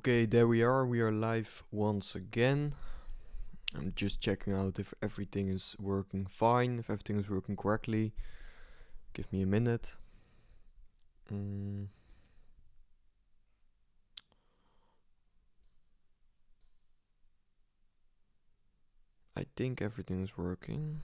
Okay, there we are. We are live once again. I'm just checking out if everything is working fine, if everything is working correctly. Give me a minute. Mm, I think everything is working.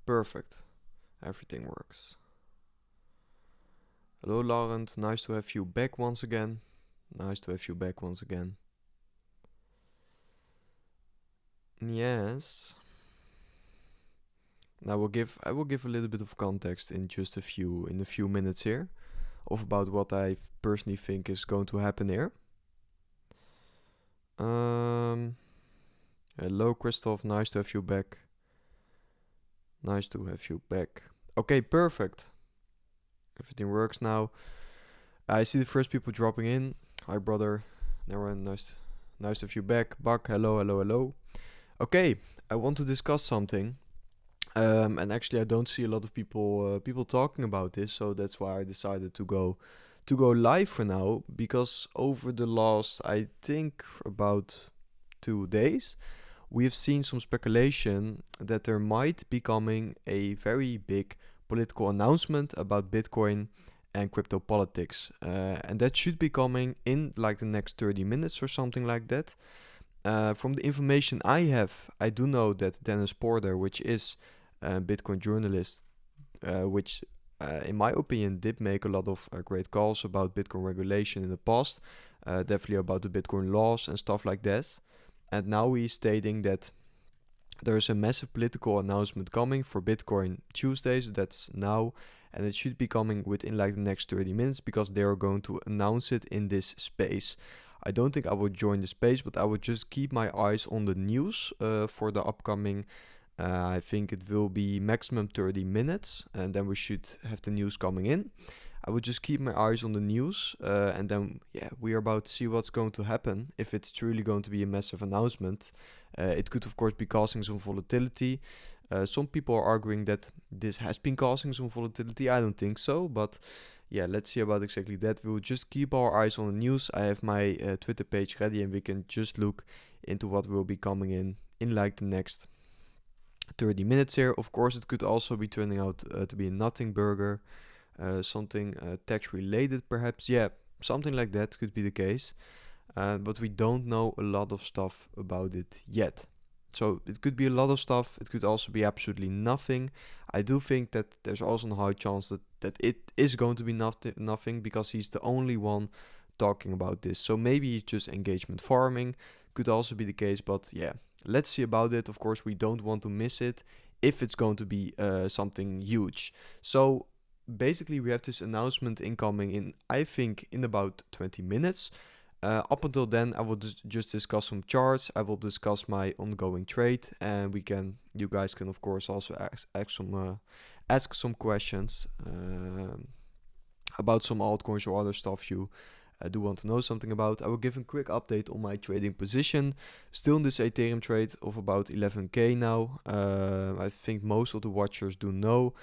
Perfect. Everything works. Hello, Laurent. Nice to have you back once again. Nice to have you back once again. Yes. I will give a little bit of context in a few minutes here of about what I personally think is going to happen here. Um, Hello, Christoph. Nice to have you back. Nice to have you back. Okay, perfect. Everything works now. I see the first people dropping in. Hi, brother. Everyone, nice to have you back. Buck, hello, hello, hello. Okay, I want to discuss something. And actually, I don't see a lot of people talking about this, so that's why I decided to go live for now. Because over the last, I think, about 2 days, we have seen some speculation that there might be coming a very big political announcement about Bitcoin and crypto politics. And that should be coming in like the next 30 minutes or something like that. From the information I have, I do know that Dennis Porter, which is a Bitcoin journalist, which in my opinion did make a lot of great calls about Bitcoin regulation in the past, definitely about the Bitcoin laws and stuff like that. And now he's stating that there is a massive political announcement coming for Bitcoin Tuesdays. That's now, and it should be coming within like the next 30 minutes because they are going to announce it in this space. I don't think I will join the space, but I will just keep my eyes on the news for the upcoming. I think it will be maximum 30 minutes, and then we should have the news coming in. I would just keep my eyes on the news, and then we are about to see what's going to happen. If it's truly going to be a massive announcement, it could of course be causing some volatility. Some people are arguing that this has been causing some volatility. I don't think so, but let's see about exactly that. We'll just keep our eyes on the news. I have my Twitter page ready, and we can just look into what will be coming in like the next 30 minutes here. Of course, it could also be turning out to be a nothing burger. Something tax related perhaps. Yeah, something like that could be the case. But we don't know a lot of stuff about it yet. So it could be a lot of stuff. It could also be absolutely nothing. I do think that there's also a high chance that it is going to be nothing because he's the only one talking about this. So maybe it's just engagement farming. Could also be the case, but let's see about it. Of course, we don't want to miss it if it's going to be something huge. So basically we have this announcement incoming in, I think, in about 20 minutes. Up until then, I will just discuss some charts. I will discuss my ongoing trade, and you guys can of course also ask some questions about some altcoins or other stuff you do want to know something about. I will give a quick update on my trading position. Still in this Ethereum trade of about 11k now. I think most of the watchers do know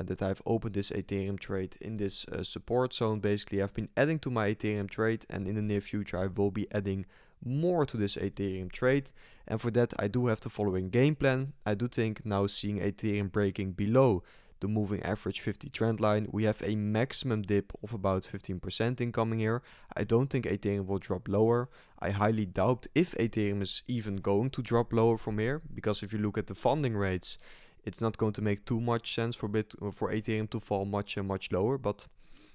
that I've opened this Ethereum trade in this support zone. Basically, I've been adding to my Ethereum trade, and in the near future I will be adding more to this Ethereum trade. And for that I do have the following game plan. I do think now seeing Ethereum breaking below the moving average 50 trend line, we have a maximum dip of about 15% incoming here. I don't think Ethereum will drop lower. I highly doubt if Ethereum is even going to drop lower from here, because if you look at the funding rates, it's not going to make too much sense for Ethereum to fall much lower, but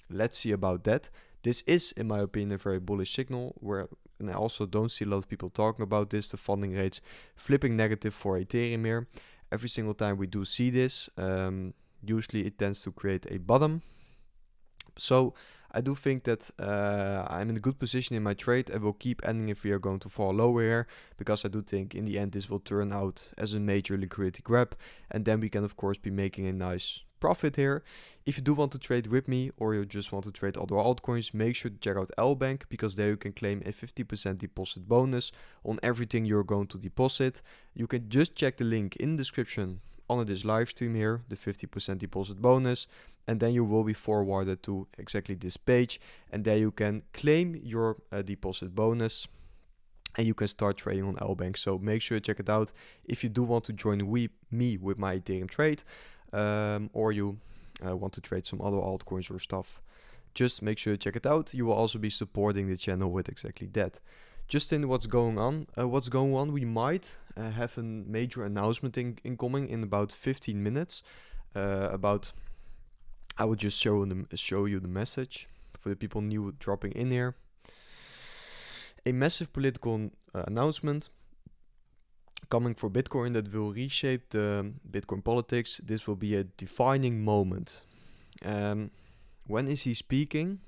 let's see about that. This is, in my opinion, a very bullish signal, and I also don't see a lot of people talking about this, the funding rates flipping negative for Ethereum here. Every single time we do see this, usually it tends to create a bottom. So I do think that I'm in a good position in my trade. I will keep ending if we are going to fall lower here, because I do think in the end this will turn out as a major liquidity grab, and then we can of course be making a nice profit here. If you do want to trade with me or you just want to trade other altcoins, make sure to check out LBANK, because there you can claim a 50% deposit bonus on everything you're going to deposit. You can just check the link in the description on this live stream here, the 50% deposit bonus, and then you will be forwarded to exactly this page, and there you can claim your deposit bonus and you can start trading on LBank. So make sure to check it out if you do want to join me with my Ethereum trade, or you want to trade some other altcoins or stuff. Just make sure to check it out. You will also be supporting the channel with exactly that. Just in what's going on, we might have a major announcement incoming in about 15 minutes. I will just show you the message for the people new dropping in here. A massive political announcement coming for Bitcoin that will reshape the Bitcoin politics. This will be a defining moment. When is he speaking?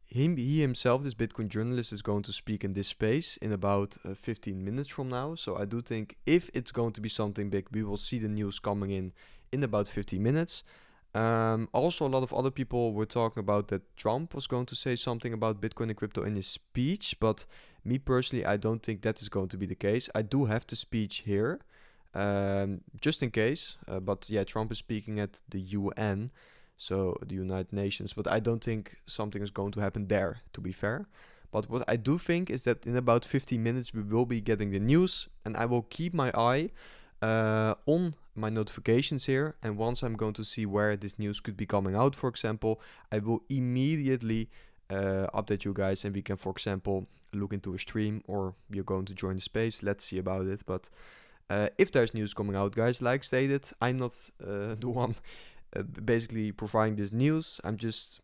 He himself, this Bitcoin journalist, is going to speak in this space in about 15 minutes from now. So I do think if it's going to be something big, we will see the news coming in about 15 minutes. Also, a lot of other people were talking about that Trump was going to say something about Bitcoin and crypto in his speech, but me personally, I don't think that is going to be the case. I do have the speech here, just in case, but yeah, Trump is speaking at the UN, so the United Nations, but I don't think something is going to happen there, to be fair. But what I do think is that in about 15 minutes, we will be getting the news, and I will keep my eye on my notifications here, and once I'm going to see where this news could be coming out, for example, I will immediately update you guys, and we can, for example, look into a stream, or you're going to join the space. Let's see about it. But if there's news coming out, guys, like stated, I'm not the one basically providing this news. I'm just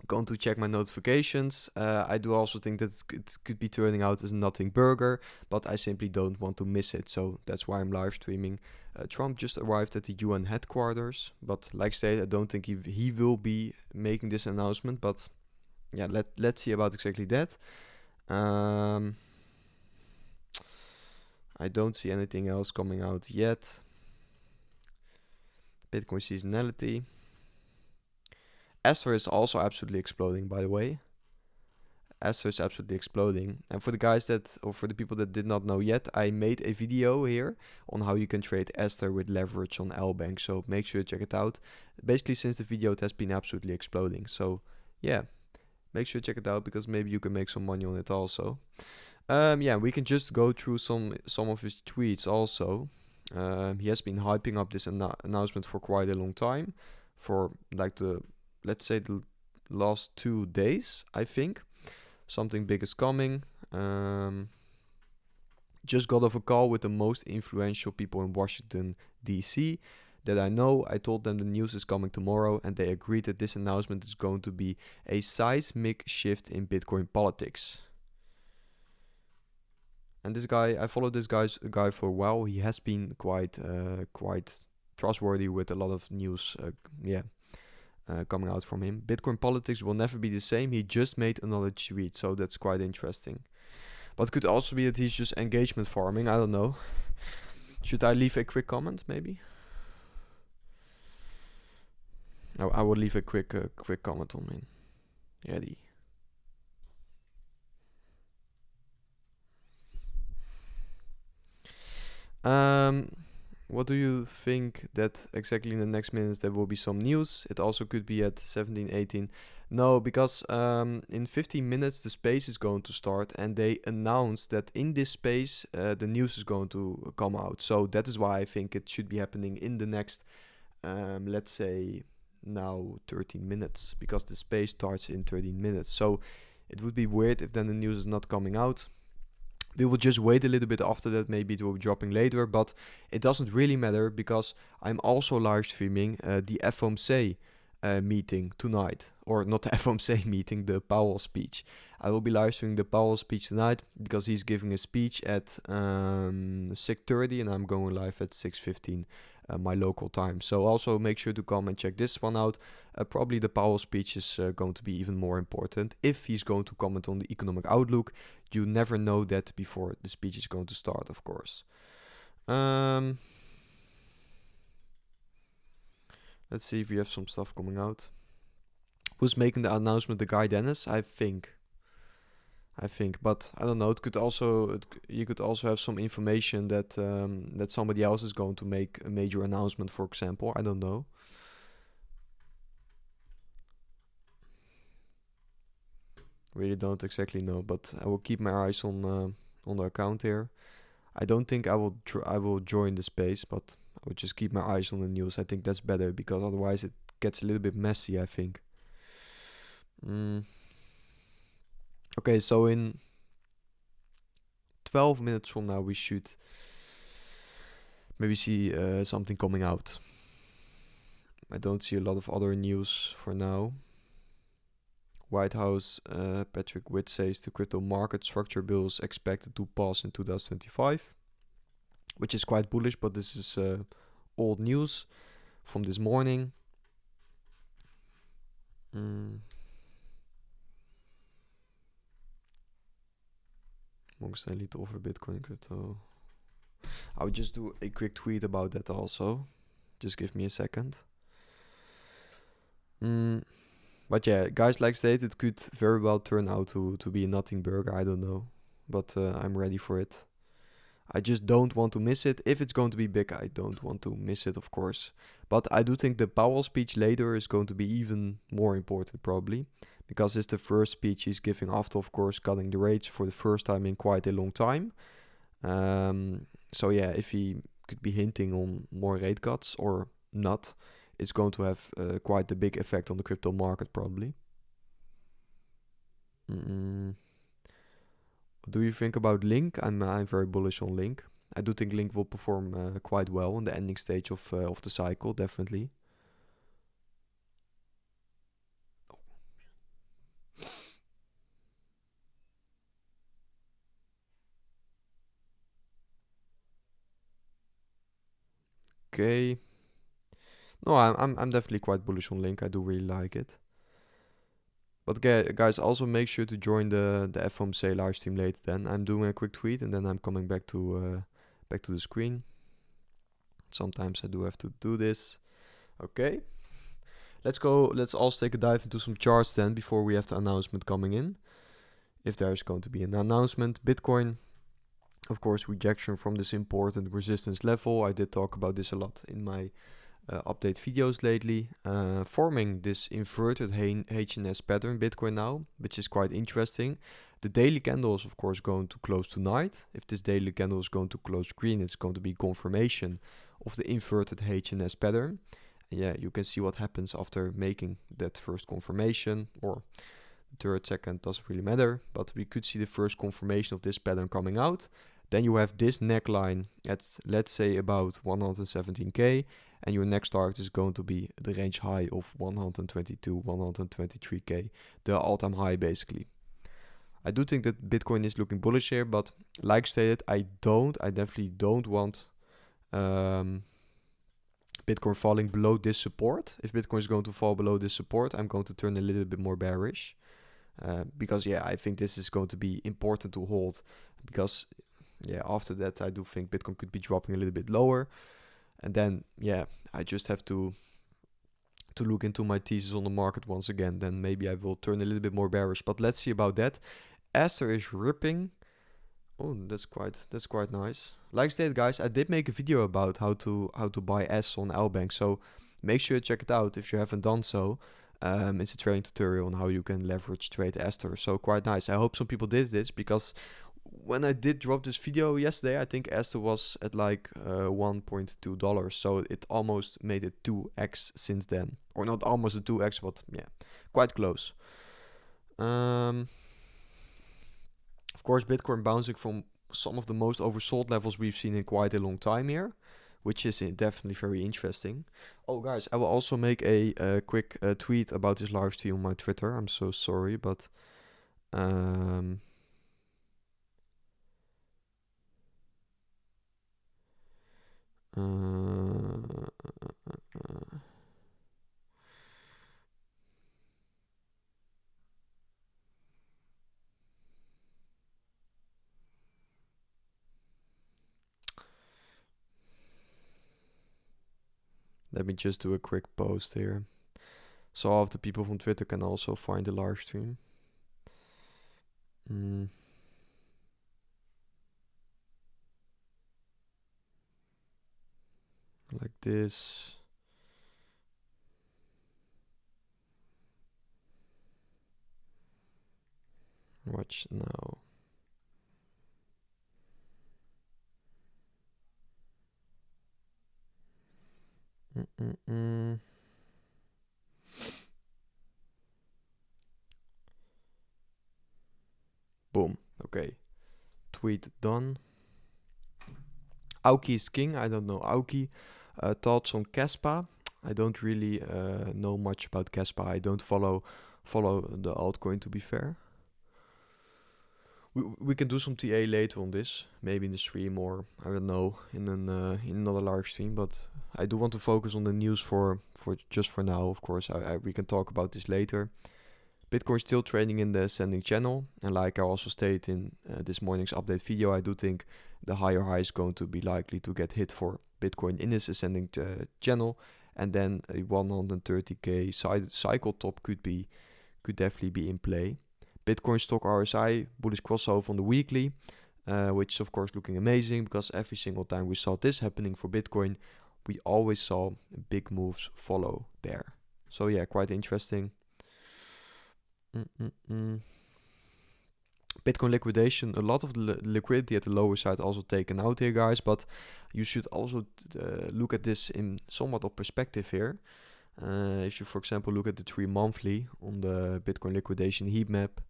going to check my notifications. I do also think that it could be turning out as nothing burger, but I simply don't want to miss it, so that's why I'm live streaming. Trump just arrived at the UN headquarters, but like I said, I don't think he will be making this announcement, but yeah, let's see about exactly that. I don't see anything else coming out yet. Bitcoin seasonality. Astro is also absolutely exploding, by the way. Astro is absolutely exploding. And for the guys or for the people that did not know yet, I made a video here on how you can trade Astro with leverage on LBank. So make sure to check it out. Basically, since the video, it has been absolutely exploding. So yeah, make sure to check it out, because maybe you can make some money on it also. Yeah, we can just go through some of his tweets also. He has been hyping up this announcement for quite a long time, for like let's say the last 2 days, I think. Something big is coming. Just got off a call with the most influential people in Washington, D.C. that I know. I told them the news is coming tomorrow, and they agreed that this announcement is going to be a seismic shift in Bitcoin politics. And this guy, I followed this guy for a while. He has been quite trustworthy with a lot of news. Coming out from him. Bitcoin politics will never be the same. He just made another tweet, so that's quite interesting. But it could also be that he's just engagement farming. I don't know. Should I leave a quick comment, maybe? I will leave a quick comment on him. Ready. What do you think that exactly in the next minutes there will be some news? It also could be at 17, 18. No, because in 15 minutes the space is going to start, and they announced that in this space the news is going to come out. So that is why I think it should be happening in the next, let's say, now 13 minutes, because the space starts in 13 minutes. So it would be weird if then the news is not coming out. We will just wait a little bit after that. Maybe it will be dropping later, but it doesn't really matter, because I'm also live streaming the FOMC meeting tonight. Or not the FOMC meeting, the Powell speech. I will be live streaming the Powell speech tonight, because he's giving a speech at 6:30, and I'm going live at 6:15 my local time. So also make sure to come and check this one out. Probably the Powell speech is going to be even more important. If he's going to comment on the economic outlook, you never know that before the speech is going to start, of course. Let's see if we have some stuff coming out. Who's making the announcement? The guy Dennis, I think. But I don't know. It could also you could also have some information that that somebody else is going to make a major announcement. For example, I don't know. Really don't exactly know, but I will keep my eyes on the account here. I don't think I will join the space, but I will just keep my eyes on the news. I think that's better because otherwise it gets a little bit messy, I think. Mm. Okay, so in 12 minutes from now we should maybe see something coming out. I don't see a lot of other news for now. White House Patrick Witt says the crypto market structure bill is expected to pass in 2025, which is quite bullish, but this is old news from this morning. Morgan Stanley to offer Bitcoin crypto. I would just do a quick tweet about that also. Just give me a second. But yeah, guys, like stated, it could very well turn out to be a nothing burger. I don't know, but I'm ready for it. I just don't want to miss it. If it's going to be big, I don't want to miss it, of course. But I do think the Powell speech later is going to be even more important, probably, because it's the first speech he's giving after, of course, cutting the rates for the first time in quite a long time. So yeah, if he could be hinting on more rate cuts or not, it's going to have quite a big effect on the crypto market, probably. What do you think about Link? I'm very bullish on Link. I do think Link will perform quite well in the ending stage of the cycle, definitely. Okay. No, I'm definitely quite bullish on Link. I do really like it. But guys, also make sure to join the FOMC live stream later. Then I'm doing a quick tweet and then I'm coming back to the screen. Sometimes I do have to do this. Okay. Let's go. Let's also take a dive into some charts then before we have the announcement coming in. If there's going to be an announcement, Bitcoin, of course, rejection from this important resistance level. I did talk about this a lot in my update videos lately, forming this inverted HNS pattern Bitcoin now, which is quite interesting. The daily candle is of course going to close tonight. If this daily candle is going to close green, it's going to be confirmation of the inverted HNS pattern. And yeah, you can see what happens after making that first confirmation, or third, second, doesn't really matter, but we could see the first confirmation of this pattern coming out. Then you have this neckline at, let's say, about 117k, and your next target is going to be the range high of 122, 123k, the all-time high basically. I do think that Bitcoin is looking bullish here, but like stated, I definitely don't want Bitcoin falling below this support. If Bitcoin is going to fall below this support, I'm going to turn a little bit more bearish. Because yeah, I think this is going to be important to hold, because yeah, after that I do think Bitcoin could be dropping a little bit lower, and then yeah, I just have to look into my thesis on the market once again. Then maybe I will turn a little bit more bearish, but let's see about that. Aster is ripping. Oh, that's quite nice. Like stated, guys, I did make a video about how to buy S on LBANK, so make sure you check it out if you haven't done so. It's a training tutorial on how you can leverage trade Aster. So quite nice. I hope some people did this, because when I did drop this video yesterday, I think Aster was at like $1.2. So it almost made it 2x since then. Or not almost a 2x, but yeah, quite close. Of course, Bitcoin bouncing from some of the most oversold levels we've seen in quite a long time here, which is definitely very interesting. Oh, guys, I will also make a quick tweet about this live stream on my Twitter. I'm so sorry, but Let me just do a quick post here. So all of the people from Twitter can also find the live stream. Mm. Like this. Watch now. Mm-mm-mm. Boom. Okay. Tweet done. Aoki is king. I don't know Aoki. Thoughts on Caspa. I don't really know much about Caspa. I don't follow the altcoin, to be fair. We can do some TA later on this, maybe in the stream or I don't know in another live stream. But I do want to focus on the news for just for now. Of course, we can talk about this later. Bitcoin still trading in the ascending channel, and like I also stated in this morning's update video, I do think the higher high is going to be likely to get hit for Bitcoin in this ascending channel, and then a 130k cycle top could definitely be in play. Bitcoin stock RSI bullish crossover on the weekly, which is of course looking amazing because every single time we saw this happening for Bitcoin, we always saw big moves follow there. So yeah, quite interesting. Bitcoin liquidation, a lot of the liquidity at the lower side also taken out here, guys, but you should also look at this in somewhat of perspective here. If you, for example, look at the 3 monthly on the Bitcoin liquidation heat map,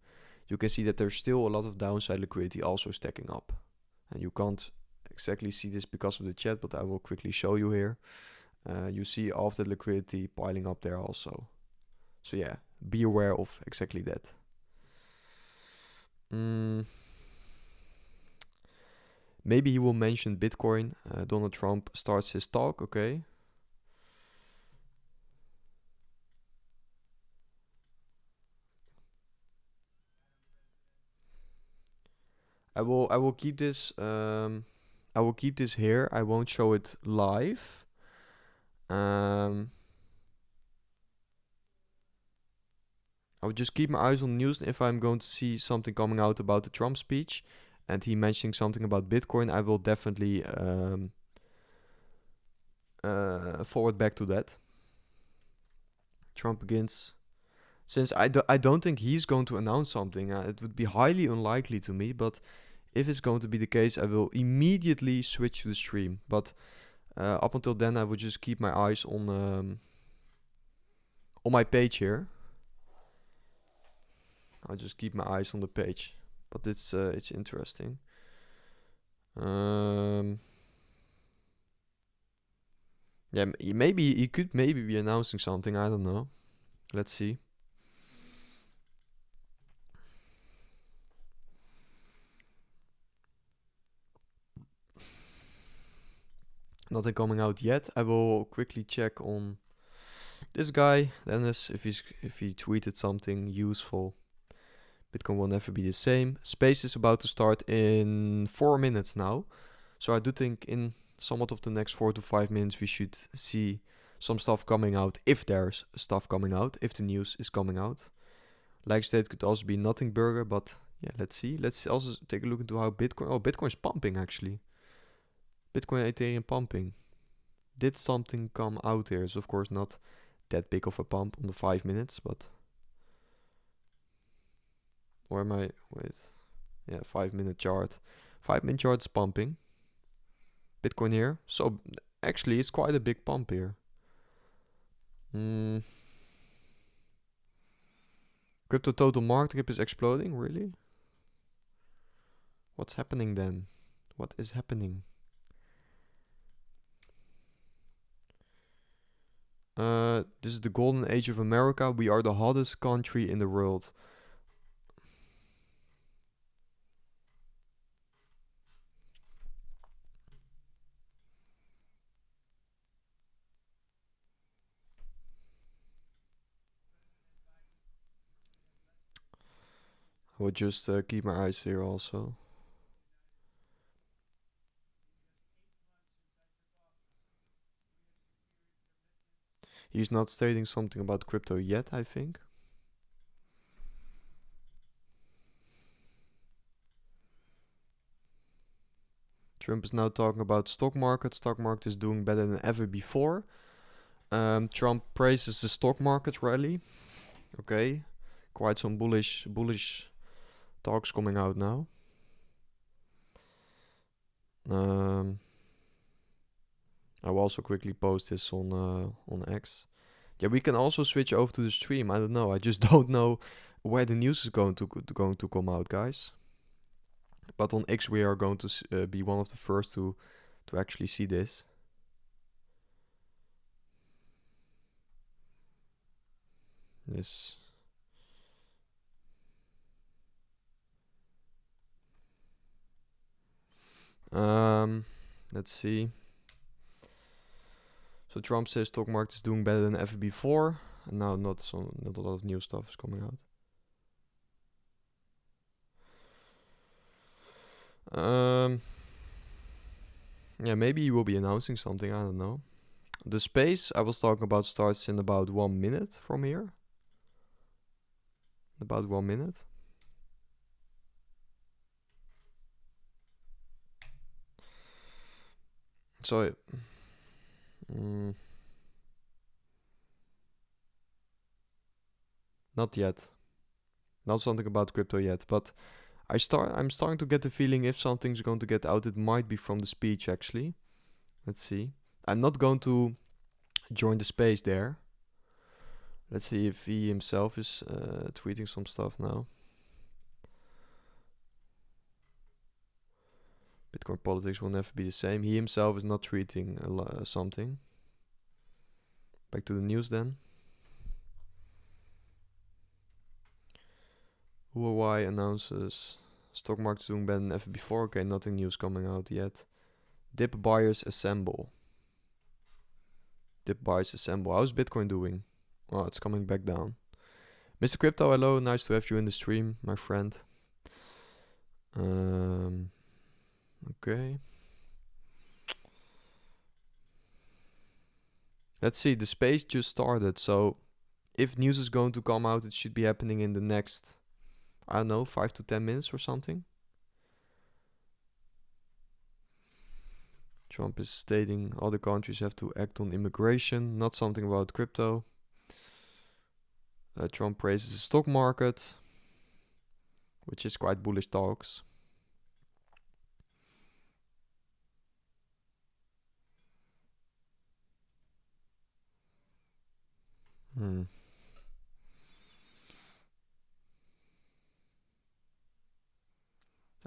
you can see that there's still a lot of downside liquidity also stacking up. And you can't exactly see this because of the chat, but I will quickly show you here. You see all of the liquidity piling up there also. So yeah, be aware of exactly that. Maybe he will mention Bitcoin. Donald Trump starts his talk, okay. I will keep this I will keep this here. I won't show it live. I will just keep my eyes on the news. If I'm going to see something coming out about the Trump speech and he mentioning something about Bitcoin, I will definitely forward back to that. Trump begins. Since I don't think he's going to announce something, it would be highly unlikely to me, but if it's going to be the case, I will immediately switch to the stream. But up until then, I will just keep my eyes on my page here. I'll just keep my eyes on the page, but it's interesting. Yeah, maybe he could maybe be announcing something. I don't know. Let's see. Nothing coming out yet. I will quickly check on this guy, Dennis, if he tweeted something useful. Bitcoin will never be the same. Space is about to start in 4 minutes now. So I do think in somewhat of the next 4 to 5 minutes we should see some stuff coming out, if there's stuff coming out, if the news is coming out. Like state could also be nothing burger, but yeah, let's see. Let's also take a look into how Bitcoin's pumping actually. Bitcoin and Ethereum pumping. Did something come out here? It's of course not that big of a pump on the 5 minutes, but or am I wait? Yeah, 5-minute chart. 5-minute chart's pumping. Bitcoin here. So actually it's quite a big pump here. Crypto total market cap is exploding, really? What's happening then? What is happening? This is the golden age of America. We are the hottest country in the world. I will just keep my eyes here also. He's not stating something about crypto yet, I think. Trump is now talking about stock market. Stock market is doing better than ever before. Trump praises the stock market rally. Okay, quite some bullish talks coming out now. I will also quickly post this on X. Yeah, we can also switch over to the stream. I don't know. I just don't know where the news is going to come out, guys. But on X we are going to be one of the first to actually see this. Yes. Let's see. So Trump says stock market is doing better than ever before. And now not a lot of new stuff is coming out. Yeah, maybe he will be announcing something. I don't know. The space I was talking about starts in about 1 minute from here. About 1 minute. So, not yet. Not something about crypto yet, but I'm starting to get the feeling if something's going to get out, it might be from the speech actually. Let's see. I'm not going to join the space there. Let's see if he himself is tweeting some stuff now. Bitcoin politics will never be the same. He himself is not tweeting something. Back to the news then. Huawei announces stock market doing better than ever before. Okay, nothing news coming out yet. Dip buyers assemble. Dip buyers assemble. How's Bitcoin doing? Oh, it's coming back down. Mr. Crypto, hello. Nice to have you in the stream, my friend. Okay. Let's see. The space just started, so if news is going to come out, it should be happening in the next, I don't know, 5 to 10 minutes or something. Trump is stating other countries have to act on immigration, not something about crypto. Trump praises the stock market, which is quite bullish talks.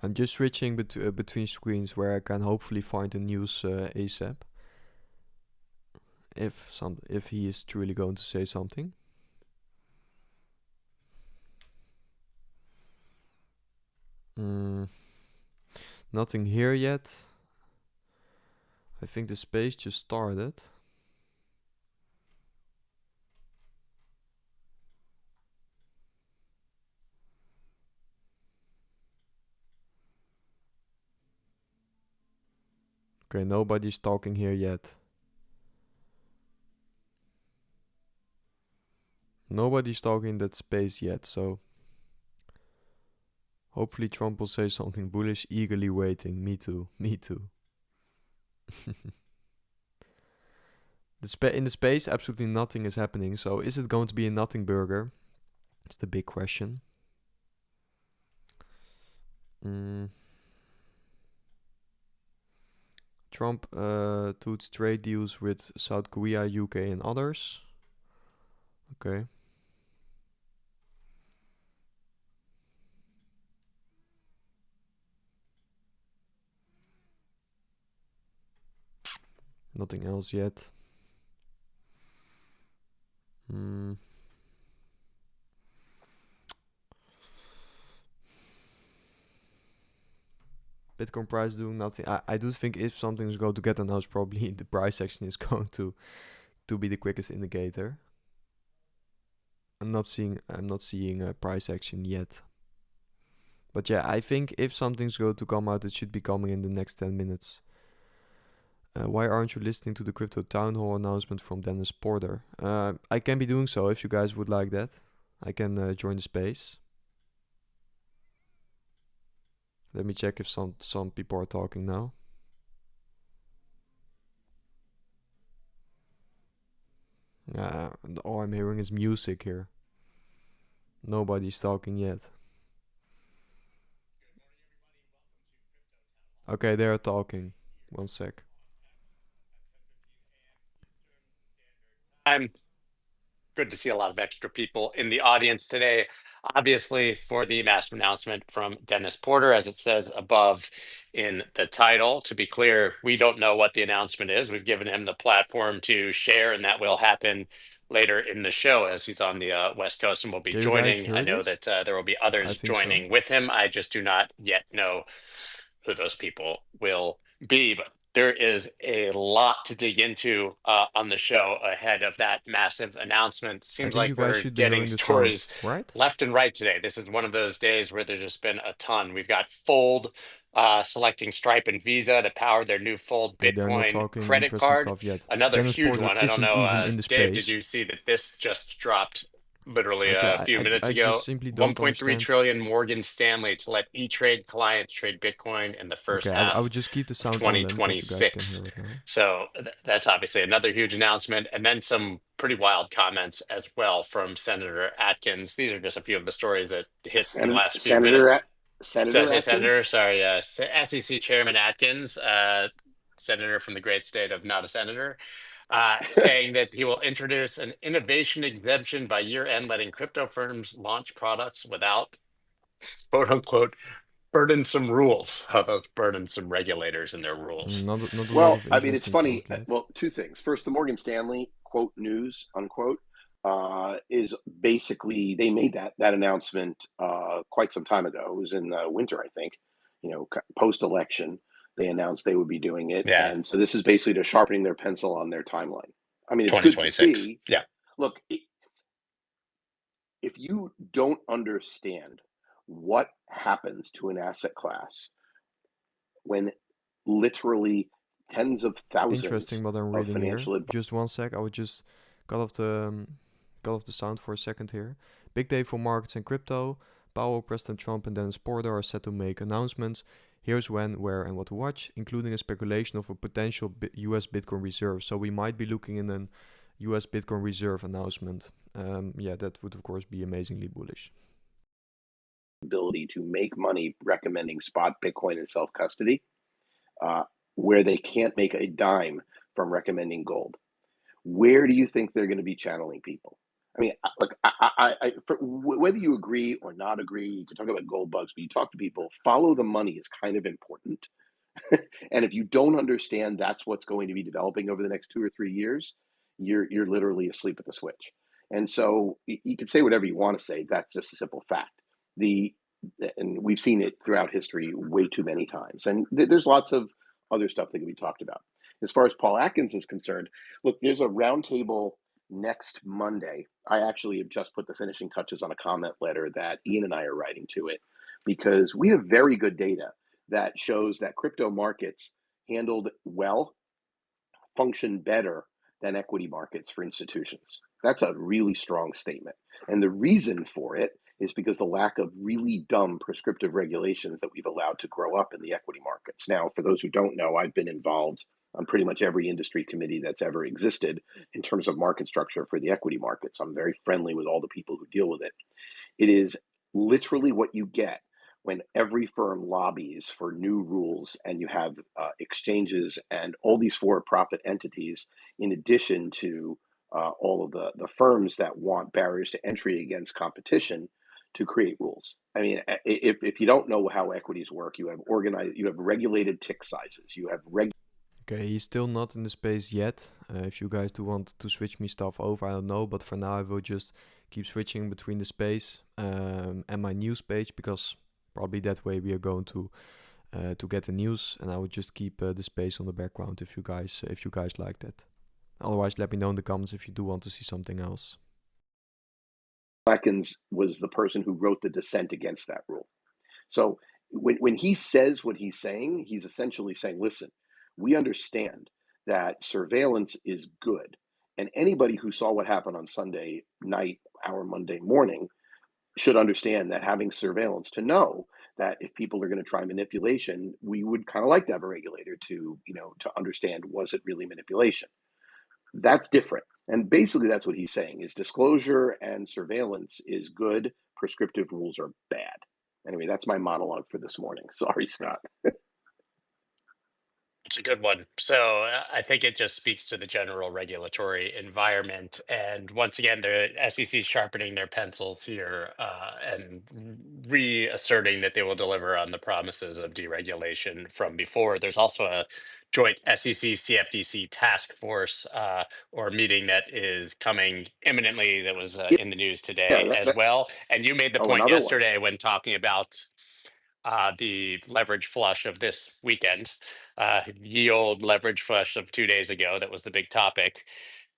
I'm just switching between screens where I can hopefully find the news ASAP. If he is truly going to say something. Nothing here yet. I think the space just started. Okay, nobody's talking here yet. Nobody's talking in that space yet, so hopefully Trump will say something bullish. Eagerly waiting. Me too. Me too. In the space, absolutely nothing is happening. So is it going to be a nothing burger? It's the big question. Trump toots trade deals with South Korea, UK, and others. Okay. Nothing else yet. Bitcoin price doing nothing. I do think if something is going to get announced, probably the price action is going to be the quickest indicator. I'm not seeing a price action yet. But yeah, I think if something's going to come out, it should be coming in the next 10 minutes. Why aren't you listening to the crypto town hall announcement from Dennis Porter? I can be doing so if you guys would like that. I can join the space. Let me check if some people are talking now. All I'm hearing is music here. Nobody's talking yet. Okay, they're talking. One sec. I'm good to see a lot of extra people in the audience today. Obviously, for the massive announcement from Dennis Porter, as it says above in the title. To be clear, we don't know what the announcement is. We've given him the platform to share, and that will happen later in the show as he's on the West Coast and will be Can you guys joining. I hear know this? that there will be I others think so. joining with him. I just do not yet know who those people will be. But there is a lot to dig into on the show ahead of that massive announcement. I Seems think like you guys we're should be getting hearing the sound, stories right? left and right today. This is one of those days where there's just been a ton. We've got Fold selecting Stripe and Visa to power their new Fold Okay, they're not Bitcoin talking credit interesting card. stuff yet. Another Dennis huge Porter one. I don't isn't know, even in the Dave, did space. you see that this just dropped literally I, ju- a I, few I, minutes I ago? just simply don't 1.3 understand. trillion Morgan Stanley to let E-Trade clients trade Bitcoin in the Okay, first I half would just keep the of sound on then because you guys can 2026. hear it now. So that's obviously another huge announcement. And then some pretty wild comments as well from Senator Atkins. These are just a few of the stories that hit in the last few minutes. Did I Senator say Atkins? Senator? Sorry, SEC Chairman Atkins, Senator from the great state of not a senator, saying that he will introduce an innovation exemption by year end, letting crypto firms launch products without quote unquote burdensome rules. How those burdensome regulators and their rules. Not a lot Well, of I mean, it's interesting funny. talk yet. Well, two things. First, the Morgan Stanley quote news unquote is basically they made that announcement quite some time ago. It was in the winter, I think. Post election, they announced they would be doing it, Yeah, and so this is basically just sharpening their pencil on their timeline. I mean, it's good to 2026. see. Yeah. Look, if you don't understand what happens to an asset class when literally tens of thousands Interesting what I'm of reading here. financial Just one sec. I would just cut off the sound for a second here. Big day for markets and crypto. Powell, President Trump, and Dennis Porter are set to make announcements. Here's when, where, and what to watch, including a speculation of a potential U.S. Bitcoin reserve. So we might be looking in an U.S. Bitcoin reserve announcement. Yeah, that would of course be amazingly bullish. ability to make money recommending spot Bitcoin and self custody, where they can't make a dime from recommending gold. Where do you think they're going to be channeling people? I mean, look, whether you agree or not agree, you can talk about gold bugs, but you talk to people, follow the money is kind of important. And if you don't understand that's what's going to be developing over the next 2 or 3 years, you're literally asleep at the switch. And so you can say whatever you want to say. That's just a simple fact. The and we've seen it throughout history way too many times. And there's lots of other stuff that can be talked about. As far as Paul Atkins is concerned, look, there's a roundtable next Monday. I actually have just put the finishing touches on a comment letter that Ian and I are writing to it because we have very good data that shows that crypto markets handled well function better than equity markets for institutions. That's a really strong statement. And the reason for it is because the lack of really dumb prescriptive regulations that we've allowed to grow up in the equity markets. Now, for those who don't know, I've been involved on pretty much every industry committee that's ever existed in terms of market structure for the equity markets. I'm very friendly with all the people who deal with it. It is literally what you get when every firm lobbies for new rules and you have exchanges and all these for-profit entities in addition to all of the firms that want barriers to entry against competition to create rules. I mean, if you don't know how equities work, you have regulated tick sizes, you have Okay, he's still not in the space yet. If you guys do want to switch me stuff over, I don't know. But for now, I will just keep switching between the space and my news page because probably that way we are going to get the news, and I would just keep the space on the background if you guys like that. Otherwise, let me know in the comments if you do want to see something else. Atkins was the person who wrote the dissent against that rule. So when he says what he's saying, he's essentially saying, listen, we understand that surveillance is good. And anybody who saw what happened on Sunday night, our Monday morning, should understand that having surveillance to know that if people are going to try manipulation, we would kind of like to have a regulator to, to understand, was it really manipulation? That's different. And basically that's what he's saying is disclosure and surveillance is good. Prescriptive rules are bad. Anyway, that's my monologue for this morning. Sorry, Scott. It's a good one. So I think it just speaks to the general regulatory environment. And once again, the SEC is sharpening their pencils here and reasserting that they will deliver on the promises of deregulation from before. There's also a joint SEC CFTC task force or meeting that is coming imminently that was in the news today Yeah, as well. And you made the point another one. yesterday when talking about the leverage flush of this weekend, yield leverage flush of 2 days ago. That was the big topic.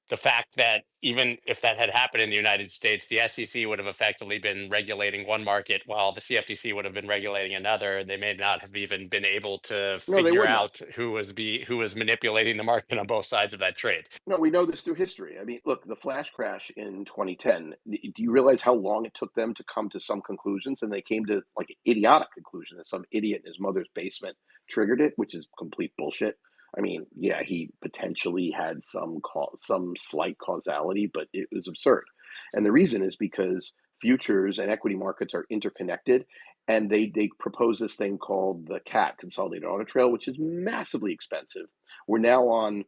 The fact that even if that had happened in the United States, the SEC would have effectively been regulating one market while the CFTC would have been regulating another. They may not have even been able to No, they figure wouldn't have. out who was manipulating the market on both sides of that trade. No, we know this through history. I mean, look, the flash crash in 2010, do you realize how long it took them to come to some conclusions? And they came to like an idiotic conclusion that some idiot in his mother's basement triggered it, which is complete bullshit. I mean, yeah, he potentially had some slight causality, but it was absurd. And the reason is because futures and equity markets are interconnected, and they propose this thing called the CAT, Consolidated Audit Trail, which is massively expensive. We're now on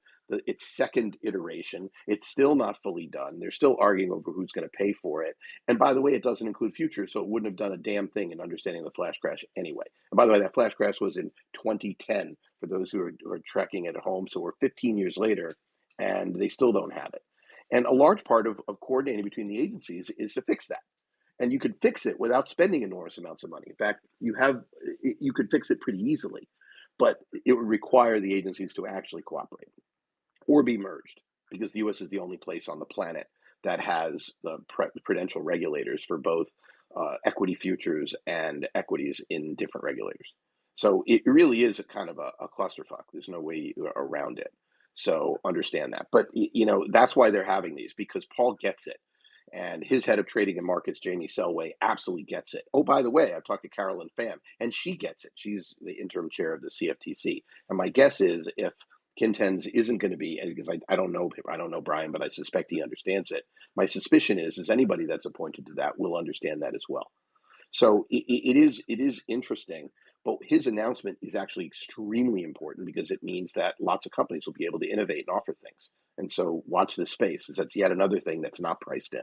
its second iteration. It's still not fully done. They're still arguing over who's going to pay for it. And by the way, it doesn't include futures, so it wouldn't have done a damn thing in understanding the flash crash anyway. And by the way, that flash crash was in 2010 for those who are tracking at home. So we're 15 years later, and they still don't have it. And a large part of coordinating between the agencies is to fix that. And you could fix it without spending enormous amounts of money. In fact, you could fix it pretty easily, but it would require the agencies to actually cooperate or be merged, because the US is the only place on the planet that has the prudential regulators for both equity futures and equities in different regulators. So it really is a kind of a clusterfuck. There's no way around it. So understand that. But that's why they're having these, because Paul gets it. And his head of trading and markets, Jamie Selway, absolutely gets it. Oh, by the way, I've talked to Carolyn Pham, and she gets it. She's the interim chair of the CFTC. And my guess is if Kintens isn't going to be, because I don't know Brian, but I suspect he understands it. My suspicion is anybody that's appointed to that will understand that as well. So it is interesting, but his announcement is actually extremely important because it means that lots of companies will be able to innovate and offer things. And so watch this space, as that's yet another thing that's not priced in.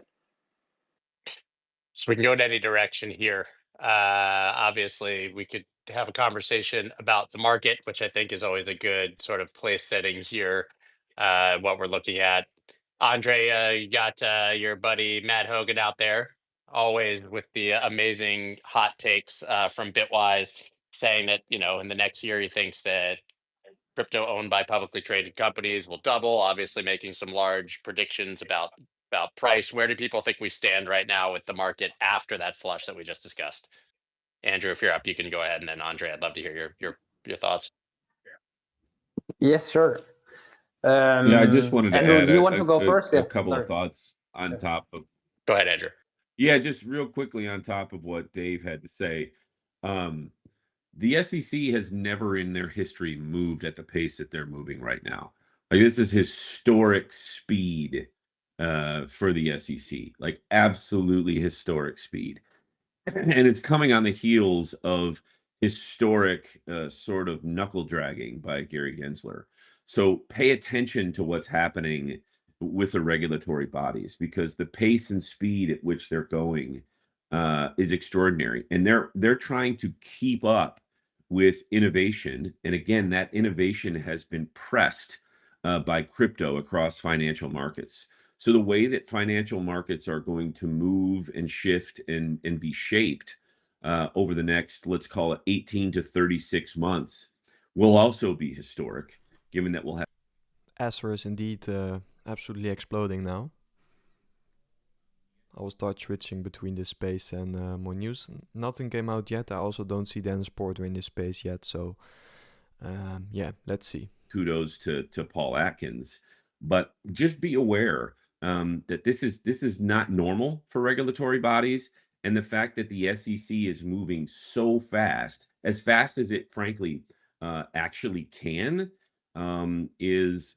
So we can go in any direction here. Obviously, we could have a conversation about the market, which I think is always a good sort of place setting here. What we're looking at. Andre, you got your buddy Matt Hogan out there, always with the amazing hot takes from Bitwise, saying that in the next year he thinks that crypto owned by publicly traded companies will double, obviously making some large predictions about price. Where do people think we stand right now with the market after that flush that we just discussed? Andrew, if you're up, you can go ahead, and then Andre, I'd love to hear your thoughts. Yes, sure. Yeah, I just wanted to Andrew, add do you want to go first? a Yeah, couple sorry. of thoughts on top of. Go ahead, Andrew. Yeah, just real quickly on top of what Dave had to say. The SEC has never in their history moved at the pace that they're moving right now. Like, this is historic speed for the SEC, like absolutely historic speed. And it's coming on the heels of historic sort of knuckle dragging by Gary Gensler. So pay attention to what's happening with the regulatory bodies, because the pace and speed at which they're going is extraordinary, and they're trying to keep up with innovation. And again, that innovation has been pressed by crypto across financial markets. So the way that financial markets are going to move and shift and be shaped over the next, let's call it 18 to 36 months, will also be historic, given that we'll have. Ether is indeed absolutely exploding now. I will start switching between this space and more news. Nothing came out yet. I also don't see Dennis Porter in this space yet. So yeah, let's see. kudos to Paul Atkins. But just be aware that this is not normal for regulatory bodies, and the fact that the SEC is moving so fast as it frankly actually can, is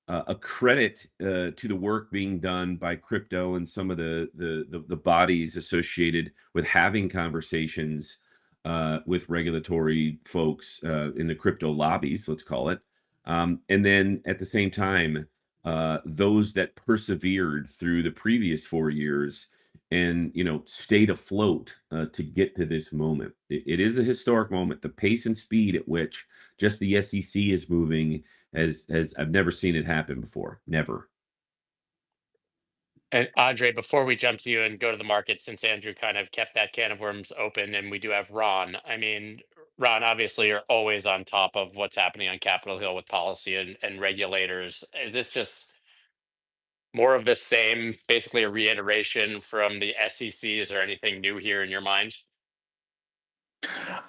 a credit to the work being done by crypto and some of the bodies associated with having conversations with regulatory folks in the crypto lobbies, let's call it. And then at the same time, those that persevered through the previous 4 years and stayed afloat to get to this moment. It is a historic moment. The pace and speed at which just the SEC is moving as I've never seen it happen before. Never. And Andre, before we jump to you and go to the market, since Andrew kind of kept that can of worms open, and we do have Ron. I mean, Ron, obviously you're always on top of what's happening on Capitol Hill with policy and regulators. Is this just more of the same, basically a reiteration from the SEC? Is there anything new here in your mind?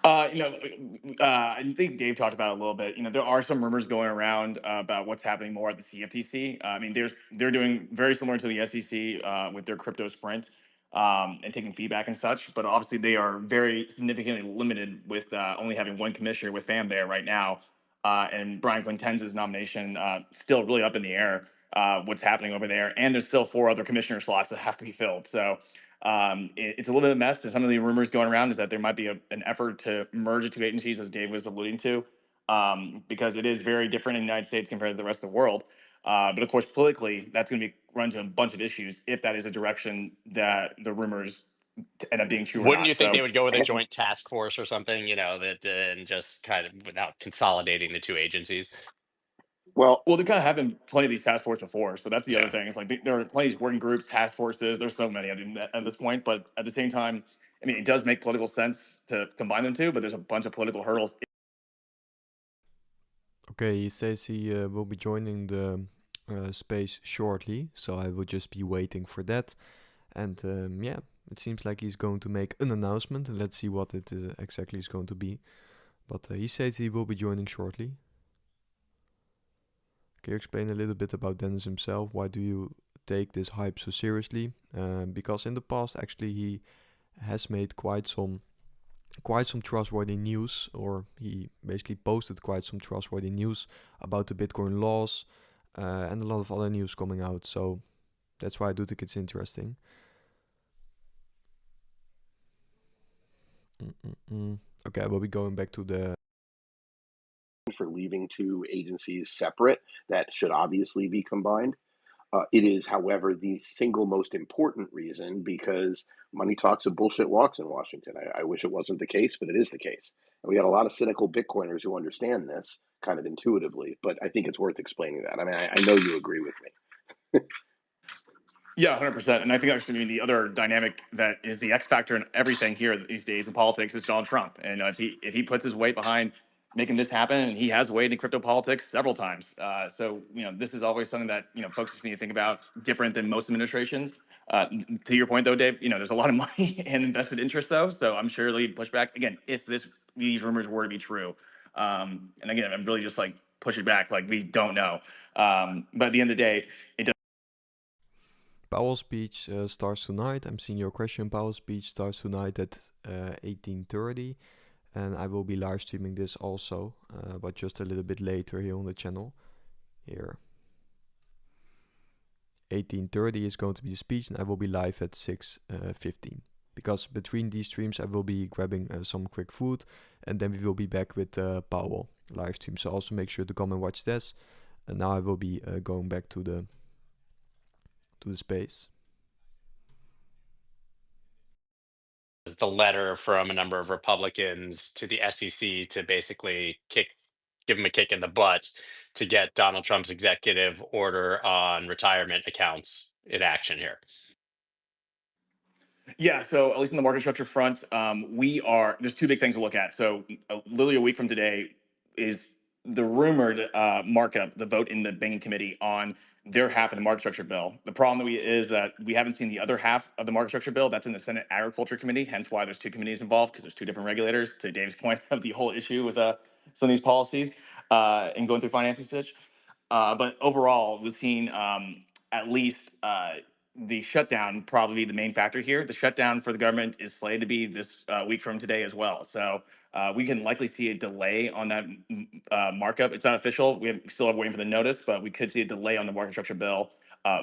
I think Dave talked about it a little bit. There are some rumors going around about what's happening more at the CFTC. I mean, they're doing very similar to the SEC with their crypto sprint and taking feedback and such. But obviously, they are very significantly limited with only having one commissioner with FAM there right now, and Brian Quintenz's nomination still really up in the air. What's happening over there, and there's still 4 other commissioner slots that have to be filled. So it's a little bit of a mess. Some of the rumors going around is that there might be an effort to merge the 2 agencies, as Dave was alluding to, because it is very different in the United States compared to the rest of the world. But of course, politically, that's going to be run to a bunch of issues if that is a direction that the rumors end up being true or Wouldn't not. you think So they would go with a joint task force or something, that and just kind of without consolidating the 2 agencies? Well, Well, they kind of have been plenty of these task forces before, so that's the other Yeah. thing. It's like there are plenty of these working groups, task forces. There's so many of them at this point, but at the same time, I mean, it does make political sense to combine them two, but there's a bunch of political hurdles. Okay, he says he will be joining the space shortly, so I will just be waiting for that. And yeah, it seems like he's going to make an announcement. Let's see what it is exactly is going to be. But he says he will be joining shortly. Can you explain a little bit about Dennis himself? Why do you take this hype so seriously? Because in the past, actually, he has made quite some trustworthy news, or he basically posted quite some trustworthy news about the Bitcoin laws and a lot of other news coming out. So that's why I do think it's interesting. Okay, I will be going back to the for leaving 2 agencies separate that should obviously be combined. It is, however, the single most important reason, because money talks and bullshit walks in Washington. I wish it wasn't the case, but it is the case. And we got a lot of cynical Bitcoiners who understand this kind of intuitively, but I think it's worth explaining that. I mean, I know you agree with me. Yeah, 100%. And I think actually the other dynamic that is the X factor in everything here these days in politics is Donald Trump. And if he puts his weight behind making this happen, and he has weighed in crypto politics several times. So this is always something that folks just need to think about, different than most administrations. To your point, though, Dave, there's a lot of money and invested interest, though. So I'm sure they'll push back again if these rumors were to be true. And again, I'm really just like pushing back, like we don't know. But at the end of the day, Powell's speech starts tonight. I'm seeing your question. Powell's speech starts tonight at 18:30, and I will be live streaming this also, but just a little bit later here on the channel. Here, 18:30 is going to be the speech, and I will be live at 6:15. Because between these streams, I will be grabbing some quick food, and then we will be back with Powell live stream. So also make sure to come and watch this. And now I will be going back to the space. The letter from a number of Republicans to the SEC to basically give him a kick in the butt to get Donald Trump's executive order on retirement accounts in action here. Yeah, so at least on the market structure front, there's 2 big things to look at. So literally a week from today is the rumored markup, the vote in the banking committee on their half of the market structure bill. The problem is that we haven't seen the other half of the market structure bill. That's in the Senate Agriculture Committee, hence why there's 2 committees involved, because there's 2 different regulators, to Dave's point of the whole issue with some of these policies. and going through financing stitch. But overall, we've seen at least the shutdown probably the main factor here. The shutdown for the government is slated to be this week from today as well. So we can likely see a delay on that markup. It's not official. We still have waiting for the notice, but we could see a delay on the market structure bill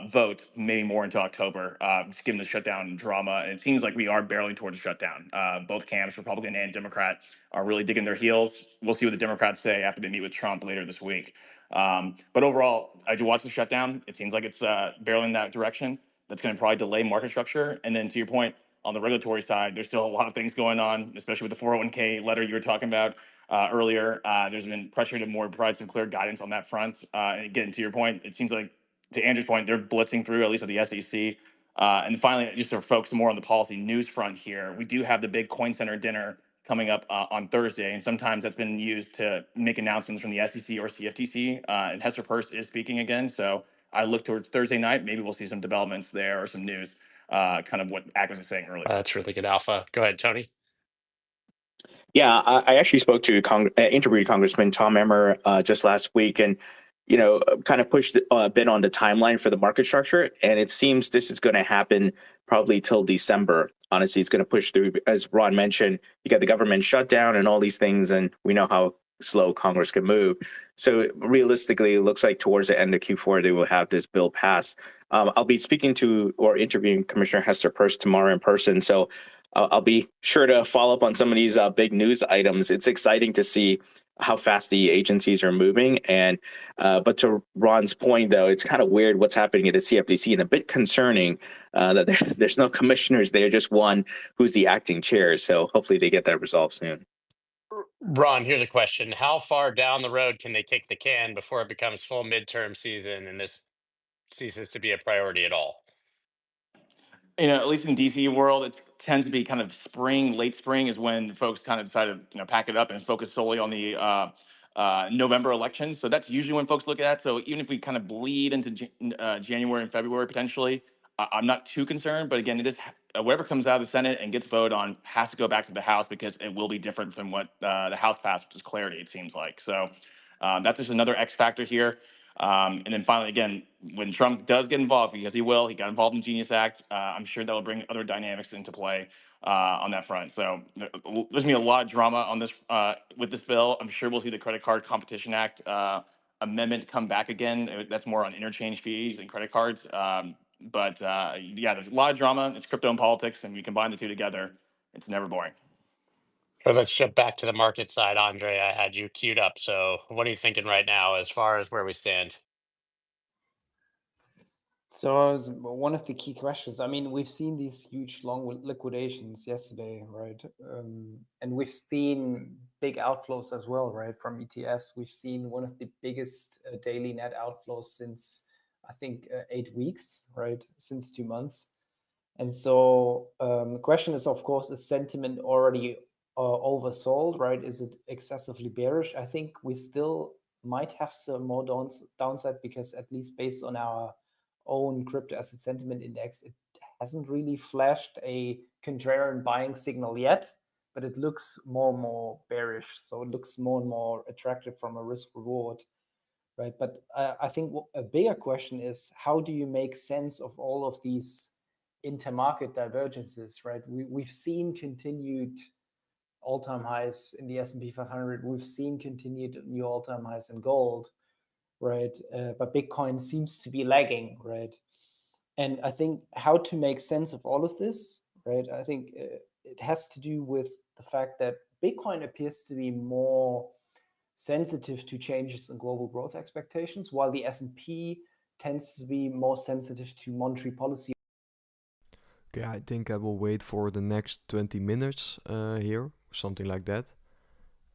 vote, maybe more into October, just given the shutdown drama. And it seems like we are barreling towards a shutdown. Both camps, Republican and Democrat, are really digging their heels. We'll see what the Democrats say after they meet with Trump later this week. But overall, as you watch the shutdown, it seems like it's barreling in that direction. That's going to probably delay market structure. And then to your point, on the regulatory side, there's still a lot of things going on, especially with the 401k letter you were talking about earlier. There's been pressure to more provide some clear guidance on that front. And again, to your point, it seems like, to Andrew's point, they're blitzing through, at least with the SEC. And finally, just to focus more on the policy news front here, we do have the big Coin Center dinner coming up on Thursday, and sometimes that's been used to make announcements from the SEC or CFTC. And Hester Peirce is speaking again, so I look towards Thursday night. Maybe we'll see some developments there or some news, kind of what Ack was saying earlier. That's really good alpha. Go ahead, Tony. Yeah, I actually spoke to interviewed Congressman Tom Emmer just last week, and kind of pushed a bit on the timeline for the market structure. And it seems this is going to happen probably till December. Honestly, it's going to push through. As Ron mentioned, you got the government shutdown and all these things, and we know how slow Congress can move. So realistically, it looks like towards the end of Q4, they will have this bill passed. I'll be speaking to or interviewing Commissioner Hester Peirce tomorrow in person. So I'll be sure to follow up on some of these big news items. It's exciting to see how fast the agencies are moving. And but to Ron's point, though, it's kind of weird what's happening at the CFTC, and a bit concerning that there's no commissioners there, just one who's the acting chair. So hopefully they get that resolved soon. Ron, here's a question. How far down the road can they kick the can before it becomes full midterm season and this ceases to be a priority at all? At least in DC world, it tends to be kind of spring, late spring is when folks kind of decide to pack it up and focus solely on the November election. So that's usually when folks look at that. So even if we kind of bleed into January and February potentially, I'm not too concerned. But again, it is whatever comes out of the Senate and gets voted on has to go back to the House, because it will be different from what the House passed, which is clarity, it seems like. So that's just another X factor here. And then finally, again, when Trump does get involved, because he will, he got involved in the Genius Act, I'm sure that will bring other dynamics into play on that front. So there's going to be a lot of drama on this with this bill. I'm sure we'll see the Credit Card Competition Act amendment come back again. That's more on interchange fees and credit cards. But yeah, there's a lot of drama. It's crypto and politics, and we combine the two together, it's never boring. Let's jump back to the market side, Andre. I had you queued up. So what are you thinking right now as far as where we stand? So one of the key questions. I mean, we've seen these huge long liquidations yesterday, right? And we've seen big outflows as well, right? From ETFs, we've seen one of the biggest daily net outflows since, I think, 8 weeks, right? Since 2 months. And so the question is, of course, is sentiment already oversold, right? Is it excessively bearish? I think we still might have some more downside, because at least based on our own crypto asset sentiment index, it hasn't really flashed a contrarian buying signal yet, but it looks more and more bearish. So it looks more and more attractive from a risk reward, right? But I think a bigger question is, how do you make sense of all of these intermarket divergences, right? We've seen continued all-time highs in the S&P 500. We've seen continued new all-time highs in gold, right? But Bitcoin seems to be lagging, right? And I think how to make sense of all of this, right? I think it has to do with the fact that Bitcoin appears to be more sensitive to changes in global growth expectations, while the S&P tends to be more sensitive to monetary policy. Okay, I think I will wait for the next 20 minutes here, something like that.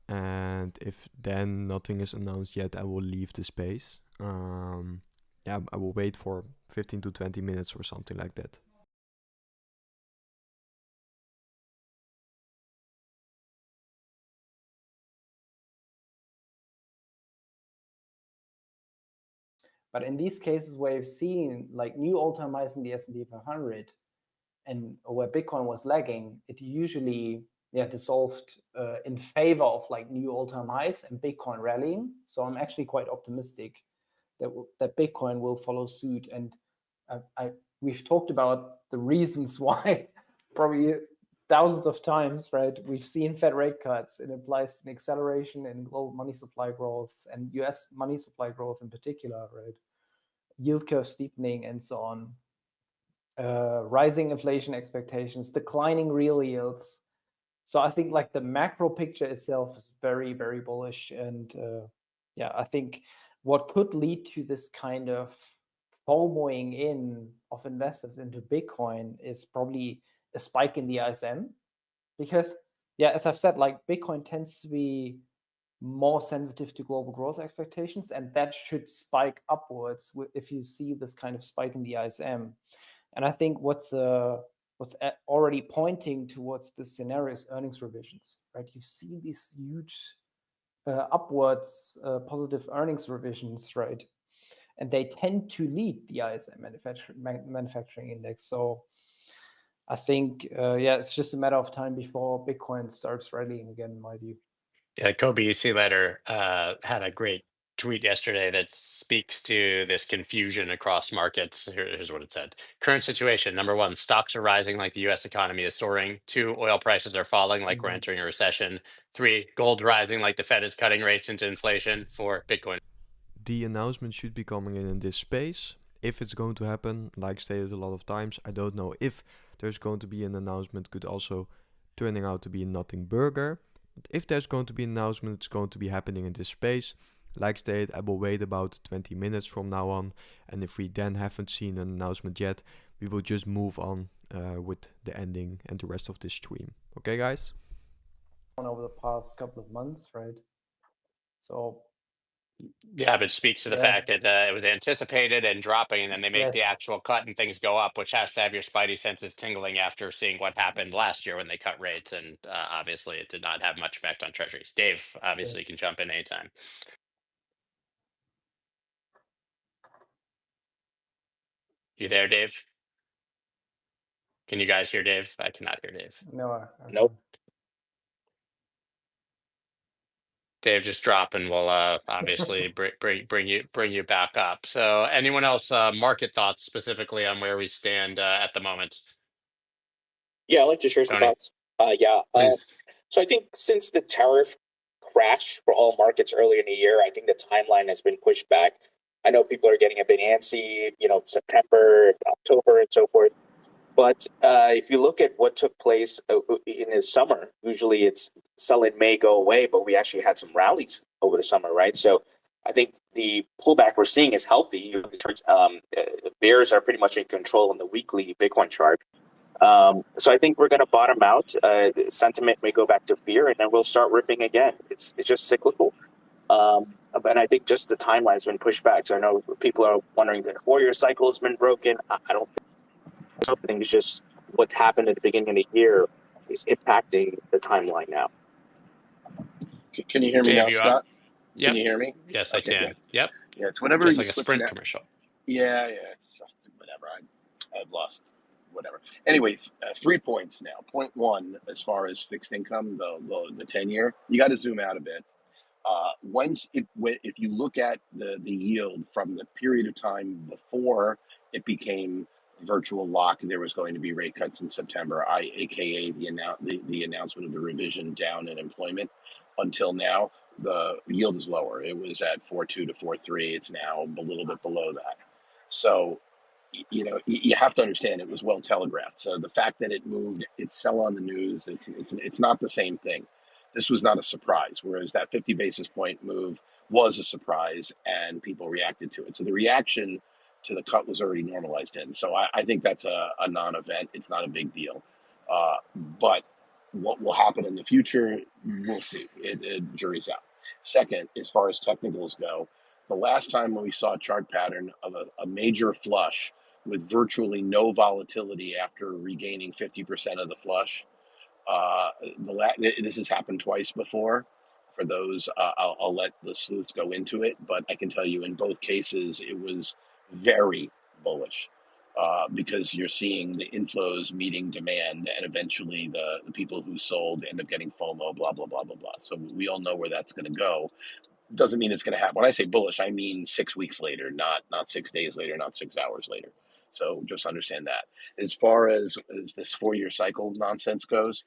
And if then nothing is announced yet, I will leave the space. Yeah, I will wait for 15 to 20 minutes or something like that. But in these cases where you've seen like new all-time highs in the S&P 500 and where Bitcoin was lagging, it usually dissolved in favor of like new all-time highs and Bitcoin rallying. So I'm actually quite optimistic that Bitcoin will follow suit. And we've talked about the reasons why probably thousands of times, right? We've seen Fed rate cuts. It implies an acceleration in global money supply growth and US money supply growth in particular, right? Yield curve steepening and so on. Rising inflation expectations, declining real yields. So I think like the macro picture itself is very, very bullish. And I think what could lead to this kind of FOMOing in of investors into Bitcoin is probably a spike in the ISM. Because, as I've said, like Bitcoin tends to be more sensitive to global growth expectations, and that should spike upwards if you see this kind of spike in the ISM. And I think what's already pointing towards this scenario is earnings revisions, right? You've seen these huge upwards positive earnings revisions, right? And they tend to lead the ISM manufacturing index. So I think, it's just a matter of time before Bitcoin starts rallying again, in my view. Yeah, Kobe C. Letter had a great tweet yesterday that speaks to this confusion across markets. Here's what it said. Current situation: number one, stocks are rising like the US economy is soaring. 2, oil prices are falling like we're entering a recession. 3, gold rising like the Fed is cutting rates into inflation. 4, Bitcoin. The announcement should be coming in this space. If it's going to happen, like stated a lot of times, I don't know if there's going to be an announcement, could also turning out to be a nothing burger. But if there's going to be an announcement, it's going to be happening in this space. Like stated, I will wait about 20 minutes from now on, and if we then haven't seen an announcement yet, we will just move on with the ending and the rest of this stream. Okay, guys? Over the past couple of months, right? So yeah, but it speaks to the fact that it was anticipated and dropping, and then they make the actual cut and things go up, which has to have your spidey senses tingling after seeing what happened last year when they cut rates. And obviously, it did not have much effect on treasuries. Dave, obviously, can jump in anytime. You there, Dave? Can you guys hear Dave? I cannot hear Dave. No. Nope. Dave, just drop and we'll obviously bring you back up. So anyone else market thoughts specifically on where we stand at the moment? Yeah, I'd like to share some thoughts. So I think since the tariff crash for all markets early in the year, I think the timeline has been pushed back. I know people are getting a bit antsy, September, October, and so forth. But if you look at what took place in the summer, usually it's sell in May, go away, but we actually had some rallies over the summer, right? So I think the pullback we're seeing is healthy. Bears are pretty much in control on the weekly Bitcoin chart. So I think we're going to bottom out. Sentiment may go back to fear, and then we'll start ripping again. It's just cyclical. And I think just the timeline's been pushed back. So I know people are wondering that the 4-year cycle has been broken. I don't think it's just what happened at the beginning of the year is impacting the timeline now. Can you hear me Dave, now, Scott? Yep. Can you hear me? Yes, I can. Good. Yep. Yeah, it's whenever just you like a switch Sprint commercial. Yeah, it's whatever. I've lost whatever. Anyway, 3 points now. Point 1, as far as fixed income, the 10-year, you got to zoom out a bit. If you look at the yield from the period of time before it became virtual lock, there was going to be rate cuts in September, aka the announcement of the revision down in employment, until now, the yield is lower. It was at 4.2 to 4.3. It's now a little bit below that. So, you have to understand it was well telegraphed. So the fact that it moved, it's sell on the news. It's not the same thing. This was not a surprise, whereas that 50 basis point move was a surprise and people reacted to it. So the reaction to the cut was already normalized in. So I think that's a non-event. It's not a big deal. But what will happen in the future, we'll see. Jury's out. Second, as far as technicals go, the last time when we saw a chart pattern of a major flush with virtually no volatility after regaining 50% of the flush, this has happened twice before. For those, I'll let the sleuths go into it, but I can tell you in both cases it was very bullish. because you're seeing the inflows meeting demand, and eventually the people who sold end up getting FOMO, blah, blah, blah, blah, blah. So we all know where that's going to go. Doesn't mean it's going to happen. When I say bullish, I mean 6 weeks later, not 6 days later, not 6 hours later. So just understand that. As far as this 4-year cycle nonsense goes,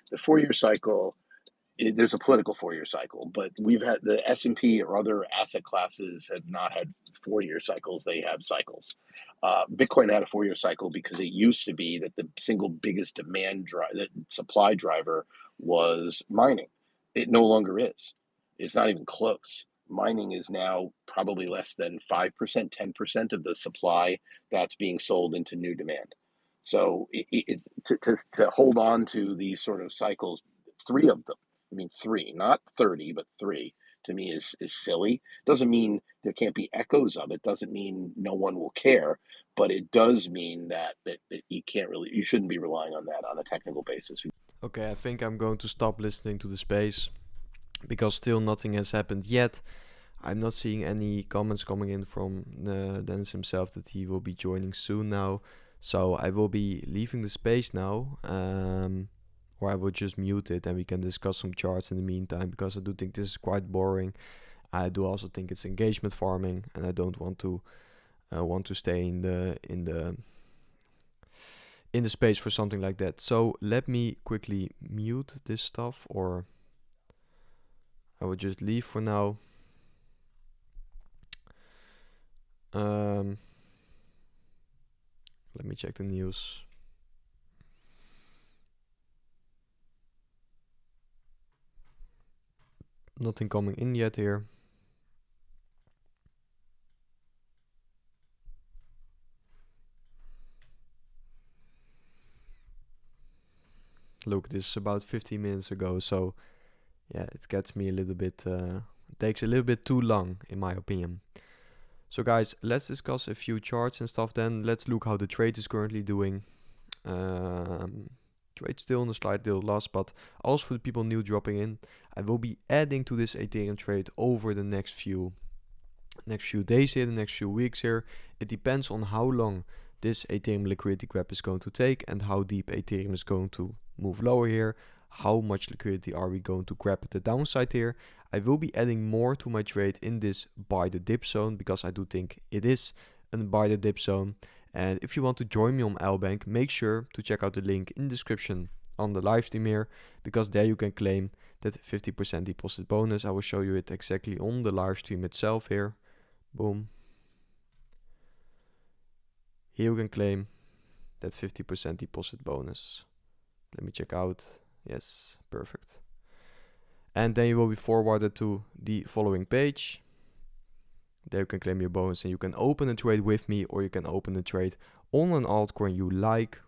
the 4-year cycle, there's a political 4-year cycle, but we've had the S&P or other asset classes have not had 4-year cycles. They have cycles. Bitcoin had a 4-year cycle because it used to be that the single biggest supply driver was mining. It no longer is. It's not even close. Mining is now probably less than 5%, 10% of the supply that's being sold into new demand. So to hold on to these sort of cycles, 3 of them, I mean 3, not 30, but 3, to me is silly. Doesn't mean there can't be echoes of it. Doesn't mean no one will care, but it does mean that you shouldn't be relying on that on a technical basis. Okay, I think I'm going to stop listening to the space because still nothing has happened yet. I'm not seeing any comments coming in from Dennis himself that he will be joining soon now. So I will be leaving the space now, or I will just mute it and we can discuss some charts in the meantime, because I do think this is quite boring. I do also think it's engagement farming, and I don't want to stay in the space for something like that. So let me quickly mute this stuff, or I will just leave for now. Let me check the news. Nothing coming in yet here. Look, this is about 15 minutes ago, so yeah, it gets me a little bit, takes a little bit too long, in my opinion. So guys, let's discuss a few charts and stuff then. Let's look how the trade is currently doing. Trade still on a slight little loss, but also for the people new dropping in, I will be adding to this Ethereum trade over the next few days here, the next few weeks here. It depends on how long this Ethereum liquidity grab is going to take and how deep Ethereum is going to move lower here. How much liquidity are we going to grab at the downside here? I will be adding more to my trade in this buy the dip zone, because I do think it is a buy the dip zone. And if you want to join me on LBANK, make sure to check out the link in the description on the live stream here, because there you can claim that 50% deposit bonus. I will show you it exactly on the live stream itself here. Boom. Here you can claim that 50% deposit bonus. Let me check out. Yes, perfect. And then you will be forwarded to the following page. There you can claim your bonus and you can open a trade with me, or you can open a trade on an altcoin you like.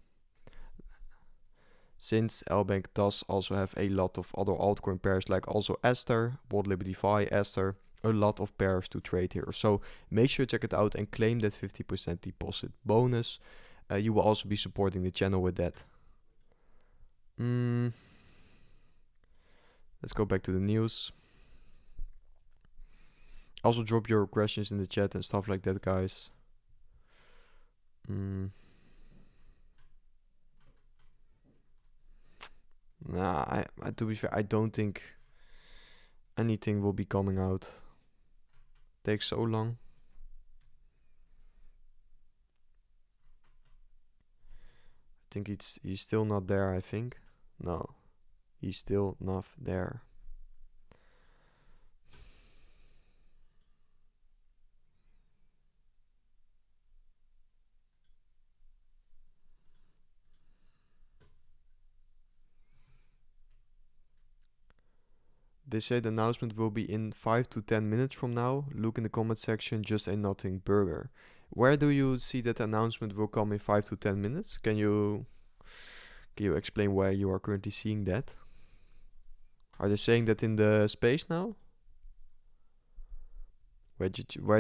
Since LBANK does also have a lot of other altcoin pairs, like also Aster, World Liberty Fi, Aster, a lot of pairs to trade here. So make sure to check it out and claim that 50% deposit bonus. You will also be supporting the channel with that. Let's go back to the news. Also drop your questions in the chat and stuff like that, guys. Nah, to be fair, I don't think anything will be coming out. Takes so long. I think he's still not there, I think. No, he's still not there. They say the announcement will be in 5 to 10 minutes from now. Look in the comment section, just a nothing burger. Where do you see that announcement will come in 5 to 10 minutes? Can you explain where you are currently seeing that? Are they saying that in the space now? Where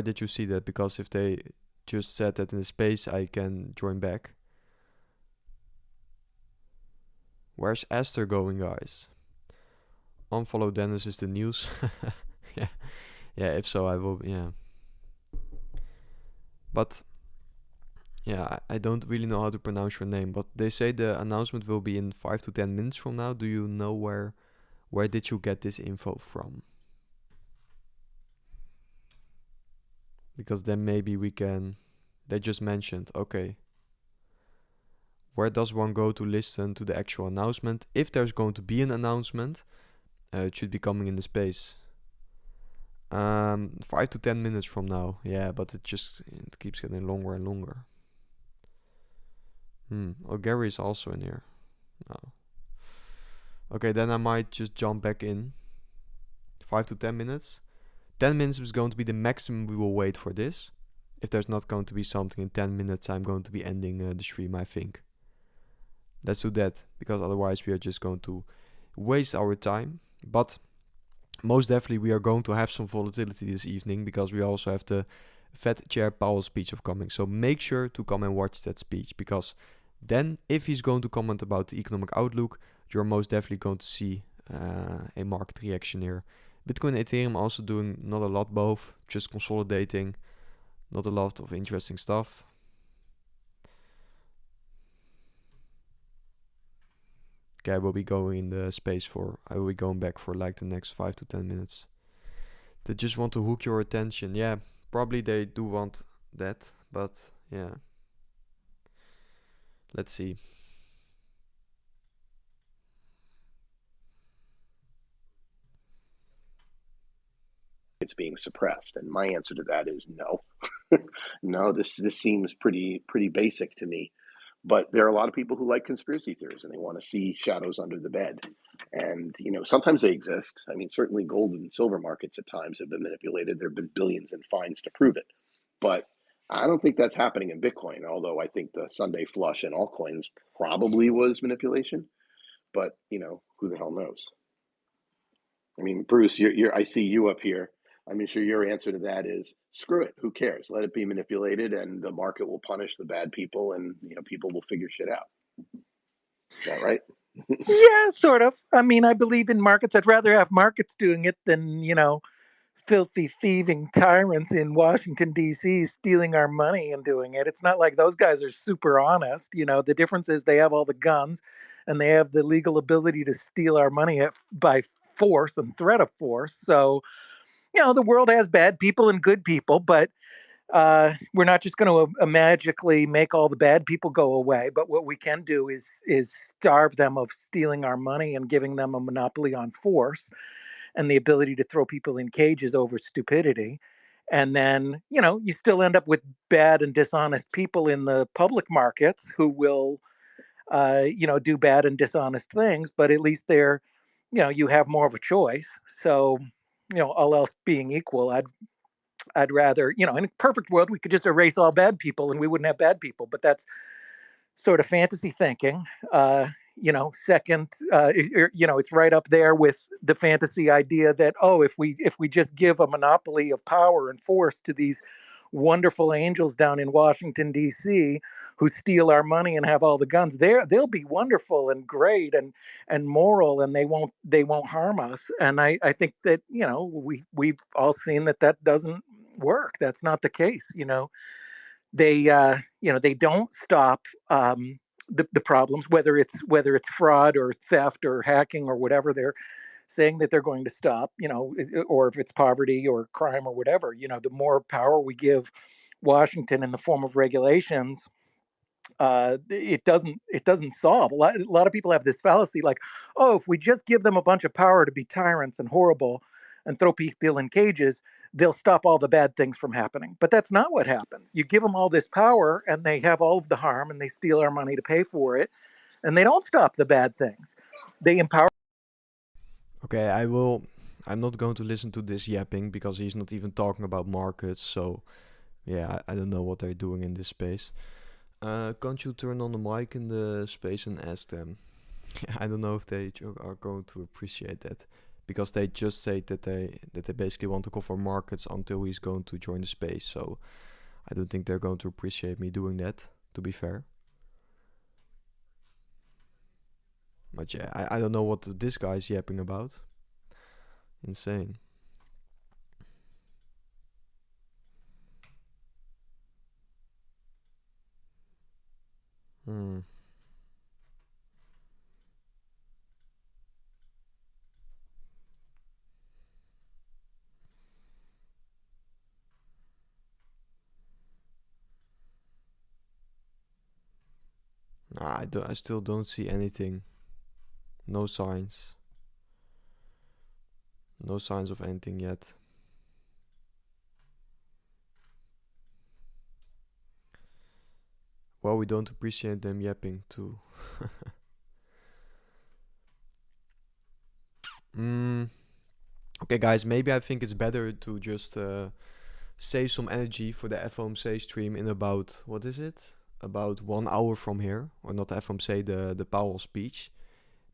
did you see that? Because if they just said that in the space, I can join back. Where's Aster going, guys? Unfollow Dennis is the news. yeah, if so, I will. Yeah, but Yeah, I don't really know how to pronounce your name, but they say the announcement will be in 5 to 10 minutes from now. Do you know where did you get this info from? Because then maybe we can. They just mentioned, okay, where does one go to listen to the actual announcement? If there's going to be an announcement, it should be coming in the space. 5 to 10 minutes from now. Yeah, but it keeps getting longer and longer. Oh, Gary is also in here. No. Okay, then I might just jump back in. 5 to 10 minutes. 10 minutes is going to be the maximum we will wait for this. If there's not going to be something in 10 minutes, I'm going to be ending the stream, I think. Let's do that, because otherwise we are just going to waste our time. But most definitely we are going to have some volatility this evening, because we also have the Fed Chair Powell speech upcoming. So make sure to come and watch that speech, because then if he's going to comment about the economic outlook, you're most definitely going to see a market reaction here. Bitcoin and Ethereum also doing not a lot both, just consolidating, not a lot of interesting stuff. Okay, I will be going in the space I will be going back for like the next 5 to 10 minutes. They just want to hook your attention. Yeah, probably they do want that, but yeah. Let's see. It's being suppressed, and my answer to that is no. No, this seems pretty basic to me. But there are a lot of people who like conspiracy theories, and they want to see shadows under the bed. And sometimes they exist. I mean, certainly gold and silver markets at times have been manipulated. There have been billions in fines to prove it. But I don't think that's happening in Bitcoin, although I think the Sunday flush in altcoins probably was manipulation. But who the hell knows? I mean, Bruce, I see you up here. I'm sure your answer to that is screw it. Who cares? Let it be manipulated, and the market will punish the bad people, and people will figure shit out. Is that right? Yeah, sort of. I mean, I believe in markets. I'd rather have markets doing it than filthy thieving tyrants in Washington D.C. stealing our money and doing it. It's not like those guys are super honest. The difference is they have all the guns, and they have the legal ability to steal our money by force and threat of force. So the world has bad people and good people, but we're not just going to magically make all the bad people go away. But what we can do is starve them of stealing our money and giving them a monopoly on force and the ability to throw people in cages over stupidity. And then, you still end up with bad and dishonest people in the public markets who will, do bad and dishonest things. But at least you have more of a choice. So, all else being equal, I'd rather, in a perfect world, we could just erase all bad people and we wouldn't have bad people. But that's sort of fantasy thinking. Second, it's right up there with the fantasy idea that, if we just give a monopoly of power and force to these wonderful angels down in Washington D.C. who steal our money and have all the guns, they'll be wonderful and great and moral, and they won't harm us. And I think that we've all seen that doesn't work. That's not the case. They don't stop the problems, whether it's fraud or theft or hacking or whatever they're saying that they're going to stop, or if it's poverty or crime or whatever. The more power we give Washington in the form of regulations, it doesn't solve. A lot of people have this fallacy, like, if we just give them a bunch of power to be tyrants and horrible and throw people in cages, they'll stop all the bad things from happening. But that's not what happens. You give them all this power and they have all of the harm, and they steal our money to pay for it, and they don't stop the bad things. They empower. Okay, I'm not going to listen to this yapping, because he's not even talking about markets. So yeah, I don't know what they're doing in this space. Can't you turn on the mic in the space and ask them? I don't know if they are going to appreciate that, because they just say that they basically want to cover markets until he's going to join the space. So I don't think they're going to appreciate me doing that, to be fair. But yeah, I don't know what this guy's yapping about. Insane. Nah, I still don't see anything. No signs. No signs of anything yet. Well, we don't appreciate them yapping too. Okay, guys, maybe I think it's better to just save some energy for the FOMC stream in about, what is it? About 1 hour from here. Or not FOMC, the Powell speech.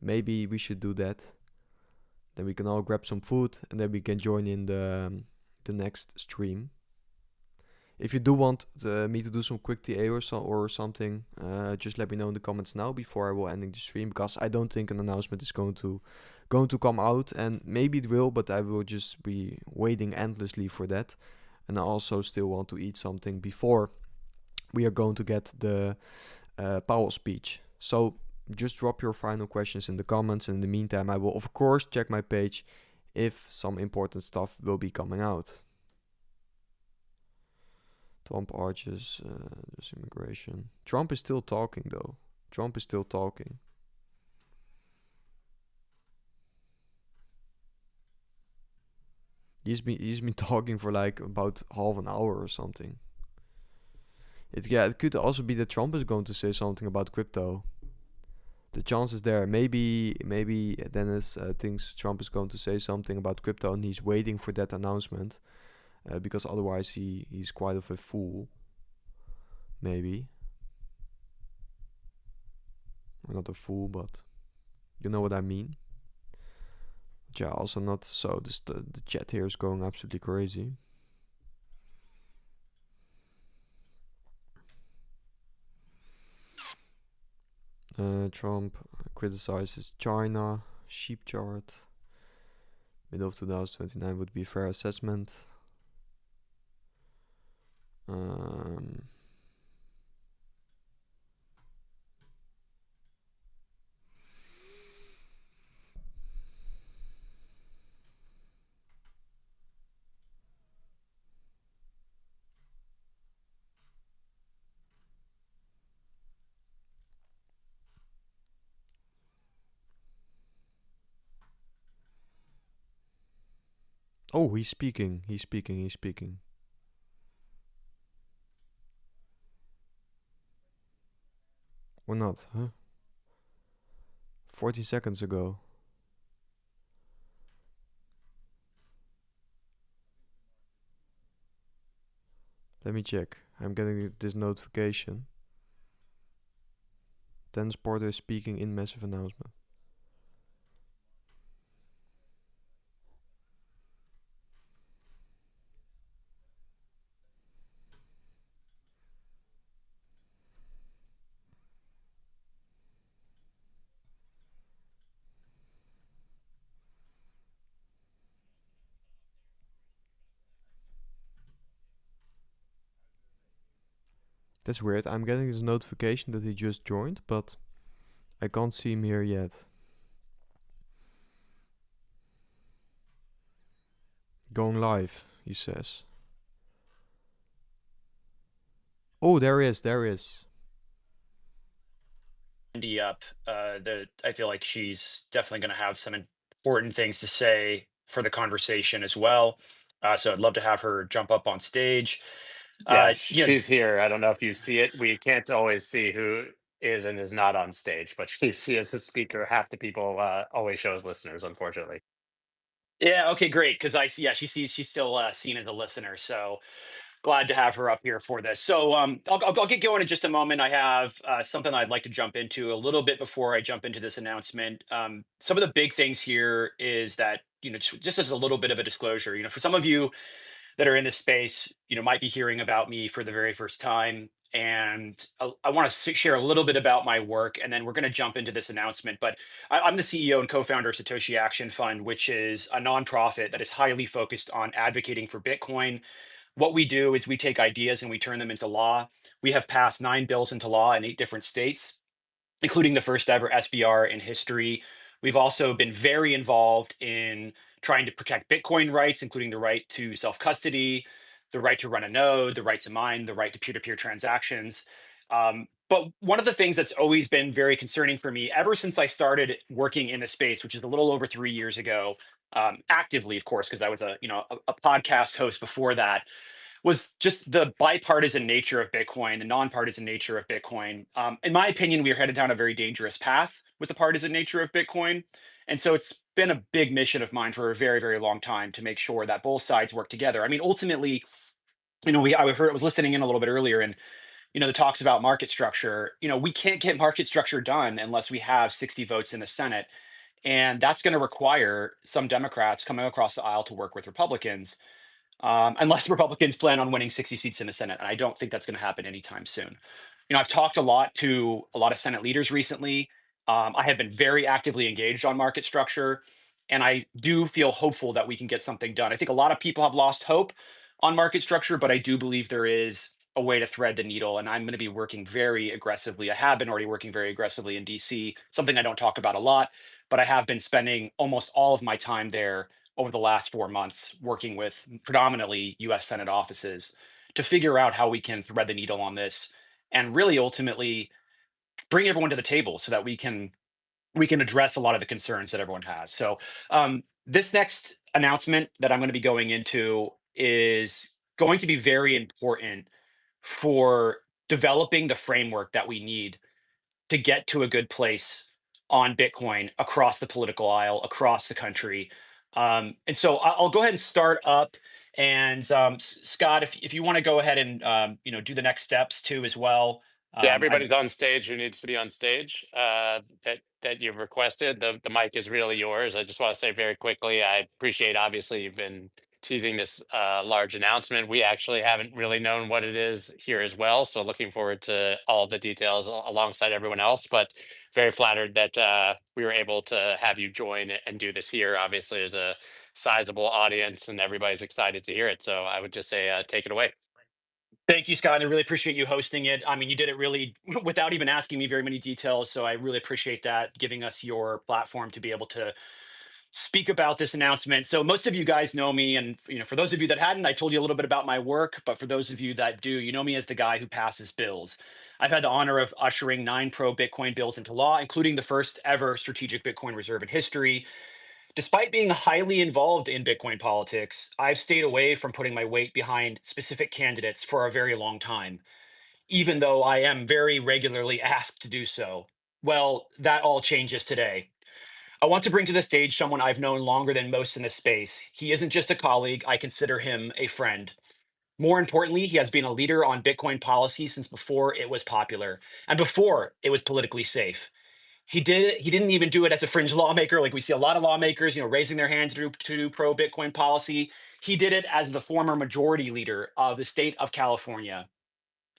Maybe we should do that. Then we can all grab some food and then we can join in the next stream. If you do want me to do some quick TA or something, just let me know in the comments now before I will ending the stream, because I don't think an announcement is going to come out, and maybe it will, but I will just be waiting endlessly for that. And I also still want to eat something before we are going to get the Powell speech. So just drop your final questions in the comments. And in the meantime, I will of course check my page if some important stuff will be coming out. Trump arches disintegration. Trump is still talking though. Trump is still talking. He's been talking for like about half an hour or something. It could also be that Trump is going to say something about crypto. The chance is there. Maybe Dennis thinks Trump is going to say something about crypto and he's waiting for that announcement, because otherwise he's quite of a fool. Maybe. Or not a fool, but you know what I mean. But yeah, also not so. The chat here is going absolutely crazy. Trump criticizes China. Sheep chart. Middle of 2029 would be a fair assessment. Oh, he's speaking. He's speaking. Or not, huh? 40 seconds ago. Let me check. I'm getting this notification. Dennis Porter is speaking in massive announcement. That's weird. I'm getting this notification that he just joined, but I can't see him here yet. Going live, he says. Oh, there he is. Andy up. I feel like she's definitely going to have some important things to say for the conversation as well. So I'd love to have her jump up on stage. Yeah, You know, she's here. I don't know if you see it. We can't always see who is and is not on stage, but she is a speaker. Half the people always show as listeners, unfortunately. yeah, okay, great. Because she's still seen as a listener. So glad to have her up here for this. So I'll get going in just a moment. I have something I'd like to jump into a little bit before I jump into this announcement. Some of the big things here is that, just as a little bit of a disclosure, for some of you that are in this space, might be hearing about me for the very first time. And I want to share a little bit about my work, and then we're going to jump into this announcement. But I'm the CEO and co-founder of Satoshi Action Fund, which is a nonprofit that is highly focused on advocating for Bitcoin. What we do is we take ideas and we turn them into law. We have passed 9 bills into law in 8 different states, including the first ever SBR in history. We've also been very involved in trying to protect Bitcoin rights, including the right to self custody, the right to run a node, the right to mine, the right to peer to peer transactions. But one of the things that's always been very concerning for me ever since I started working in the space, which is a little over 3 years ago, actively, of course, because I was a podcast host before that, was just the bipartisan nature of Bitcoin, the nonpartisan nature of Bitcoin. In my opinion, we are headed down a very dangerous path with the partisan nature of Bitcoin. And so it's been a big mission of mine for a very, very long time to make sure that both sides work together. I mean, ultimately, I was listening in a little bit earlier, and the talks about market structure. We can't get market structure done unless we have 60 votes in the Senate, and that's going to require some Democrats coming across the aisle to work with Republicans, unless Republicans plan on winning 60 seats in the Senate. And I don't think that's going to happen anytime soon. I've talked a lot to a lot of Senate leaders recently. I have been very actively engaged on market structure, and I do feel hopeful that we can get something done. I think a lot of people have lost hope on market structure, but I do believe there is a way to thread the needle, and I'm going to be working very aggressively. I have been already working very aggressively in DC, something I don't talk about a lot, but I have been spending almost all of my time there over the last 4 months working with predominantly US Senate offices to figure out how we can thread the needle on this and really ultimately bring everyone to the table so that we can address a lot of the concerns that everyone has. So this next announcement that I'm going to be going into is going to be very important for developing the framework that we need to get to a good place on Bitcoin across the political aisle, across the country. And so I'll go ahead and start up. And Scott, if you want to go ahead and do the next steps too as well. Yeah, I everybody's on stage who needs to be on stage that you've requested. The mic is really yours. I just want to say very quickly, I appreciate, obviously, you've been teasing this large announcement. We actually haven't really known what it is here as well. So looking forward to all of the details alongside everyone else, but very flattered that we were able to have you join and do this here. Obviously, there's a sizable audience and everybody's excited to hear it. So I would just say, take it away. Thank you, Scott. I really appreciate you hosting it. I mean, you did it really without even asking me very many details. So I really appreciate that, giving us your platform to be able to speak about this announcement. So most of you guys know me, and for those of you that hadn't, I told you a little bit about my work. But for those of you that do, you know me as the guy who passes bills. I've had the honor of ushering 9 pro Bitcoin bills into law, including the first ever strategic Bitcoin reserve in history. Despite being highly involved in Bitcoin politics, I've stayed away from putting my weight behind specific candidates for a very long time, even though I am very regularly asked to do so. Well, that all changes today. I want to bring to the stage someone I've known longer than most in this space. He isn't just a colleague, I consider him a friend. More importantly, he has been a leader on Bitcoin policy since before it was popular and before it was politically safe. He didn't even do it as a fringe lawmaker like we see a lot of lawmakers, raising their hands to do pro Bitcoin policy. He did it as the former majority leader of the state of California.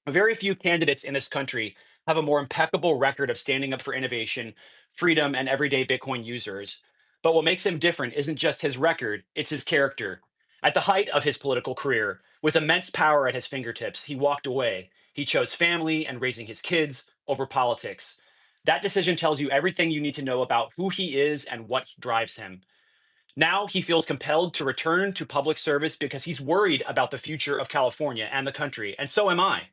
Very few candidates in this country have a more impeccable record of standing up for innovation, freedom, and everyday Bitcoin users. But what makes him different isn't just his record, it's his character. At the height of his political career, with immense power at his fingertips, he walked away. He chose family and raising his kids over politics. That decision tells you everything you need to know about who he is and what drives him. Now he feels compelled to return to public service because he's worried about the future of California and the country, and so am I.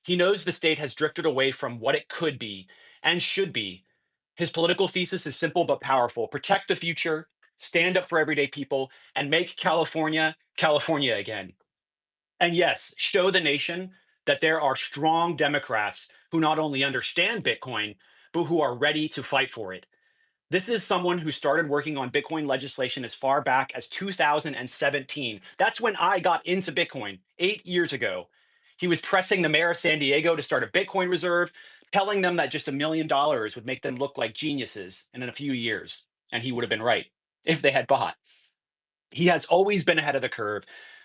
He knows the state has drifted away from what it could be and should be. His political thesis is simple but powerful: protect the future, stand up for everyday people, and make California California again. And yes, show the nation that there are strong Democrats who not only understand Bitcoin, but who are ready to fight for it. This is someone who started working on Bitcoin legislation as far back as 2017. That's when I got into Bitcoin 8 years ago. He was pressing the mayor of San Diego to start a Bitcoin reserve, telling them that just $1 million would make them look like geniuses in a few years. And he would have been right if they had bought. He has always been ahead of the curve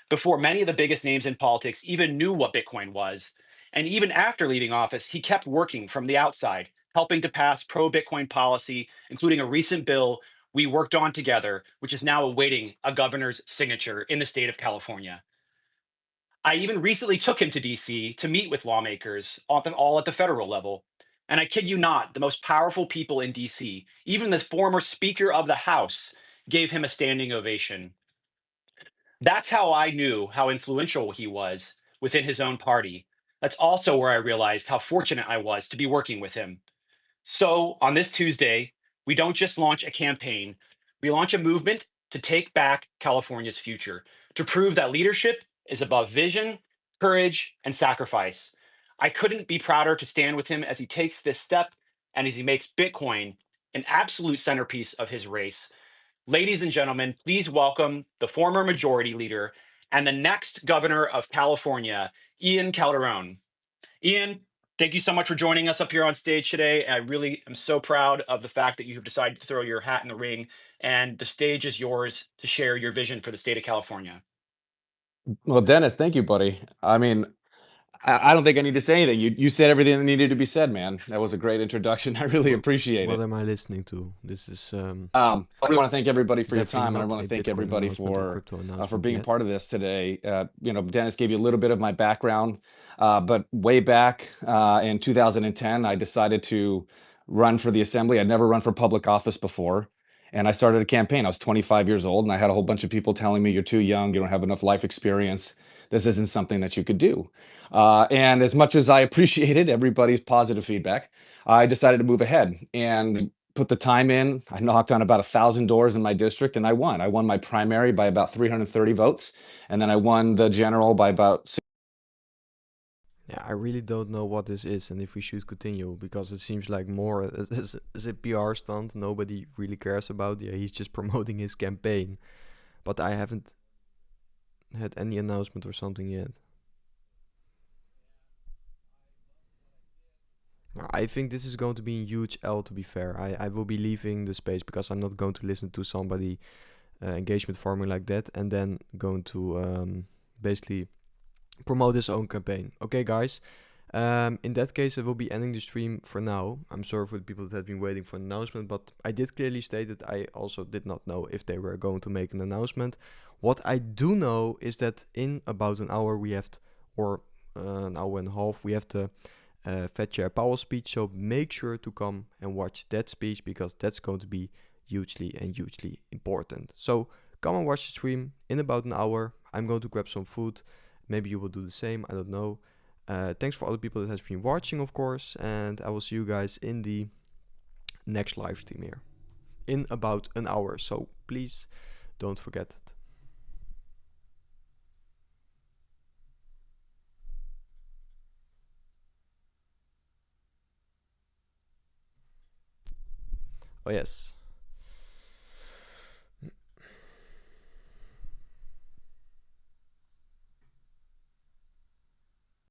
before many of the biggest names in politics even knew what Bitcoin was. And even after leaving office, he kept working from the outside, helping to pass pro Bitcoin policy, including a recent bill we worked on together, which is now awaiting a governor's signature in the state of California. I even recently took him to DC to meet with lawmakers, all at the federal level. And I kid you not, the most powerful people in DC, even the former Speaker of the House, gave him a standing ovation. That's how I knew how influential he was within his own party. That's also where I realized how fortunate I was to be working with him. So on this Tuesday, we don't just launch a campaign, we launch a movement to take back California's future, to prove that leadership is above vision, courage, and sacrifice. I couldn't be prouder to stand with him as he takes this step and as he makes Bitcoin an absolute centerpiece of his race. Ladies and gentlemen, please welcome the former majority leader and the next governor of California, Ian Calderon. Ian, thank you so much for joining us up here on stage today. I really am so proud of the fact that you have decided to throw your hat in the ring, and the stage is yours to share your vision for the state of California. Well, Dennis, thank you, buddy. I mean, I don't think I need to say anything. You said everything that needed to be said, man. That was a great introduction. I really appreciate What it. am I listening to? This is I really want to thank everybody for your definitely time, and I not want a to thank Bitcoin everybody announcement or crypto for announcement being a yet. part of this today. Dennis gave you a little bit of my background, but way back in 2010, I decided to run for the assembly. I'd never run for public office before, and I started a campaign. I was 25 years old, and I had a whole bunch of people telling me, "You're too young. You don't have enough life experience. This isn't something that you could do." And as much as I appreciated everybody's positive feedback, I decided to move ahead and put the time in. I knocked on about 1,000 doors in my district, and I won. I won my primary by about 330 votes, and then I won the general by about. Yeah, I really don't know what this is and if we should continue, because it seems like more as a PR stunt nobody really cares about. Yeah, he's just promoting his campaign, but I haven't had any announcement or something yet. I think this is going to be a huge L, to be fair. I will be leaving the space because I'm not going to listen to somebody engagement farming like that and then going to basically promote his own campaign. Okay, guys. In that case, I will be ending the stream for now. I'm sorry for the people that have been waiting for an announcement, but I did clearly state that I also did not know if they were going to make an announcement. What I do know is that in about an hour we have, or an hour and a half, we have the Fed Chair Powell speech. So make sure to come and watch that speech because that's going to be hugely and hugely important. So come and watch the stream in about an hour. I'm going to grab some food. Maybe you will do the same. I don't know. Thanks for all the people that has been watching, of course, and I will see you guys in the next live stream here in about an hour. So please don't forget it. Oh yes.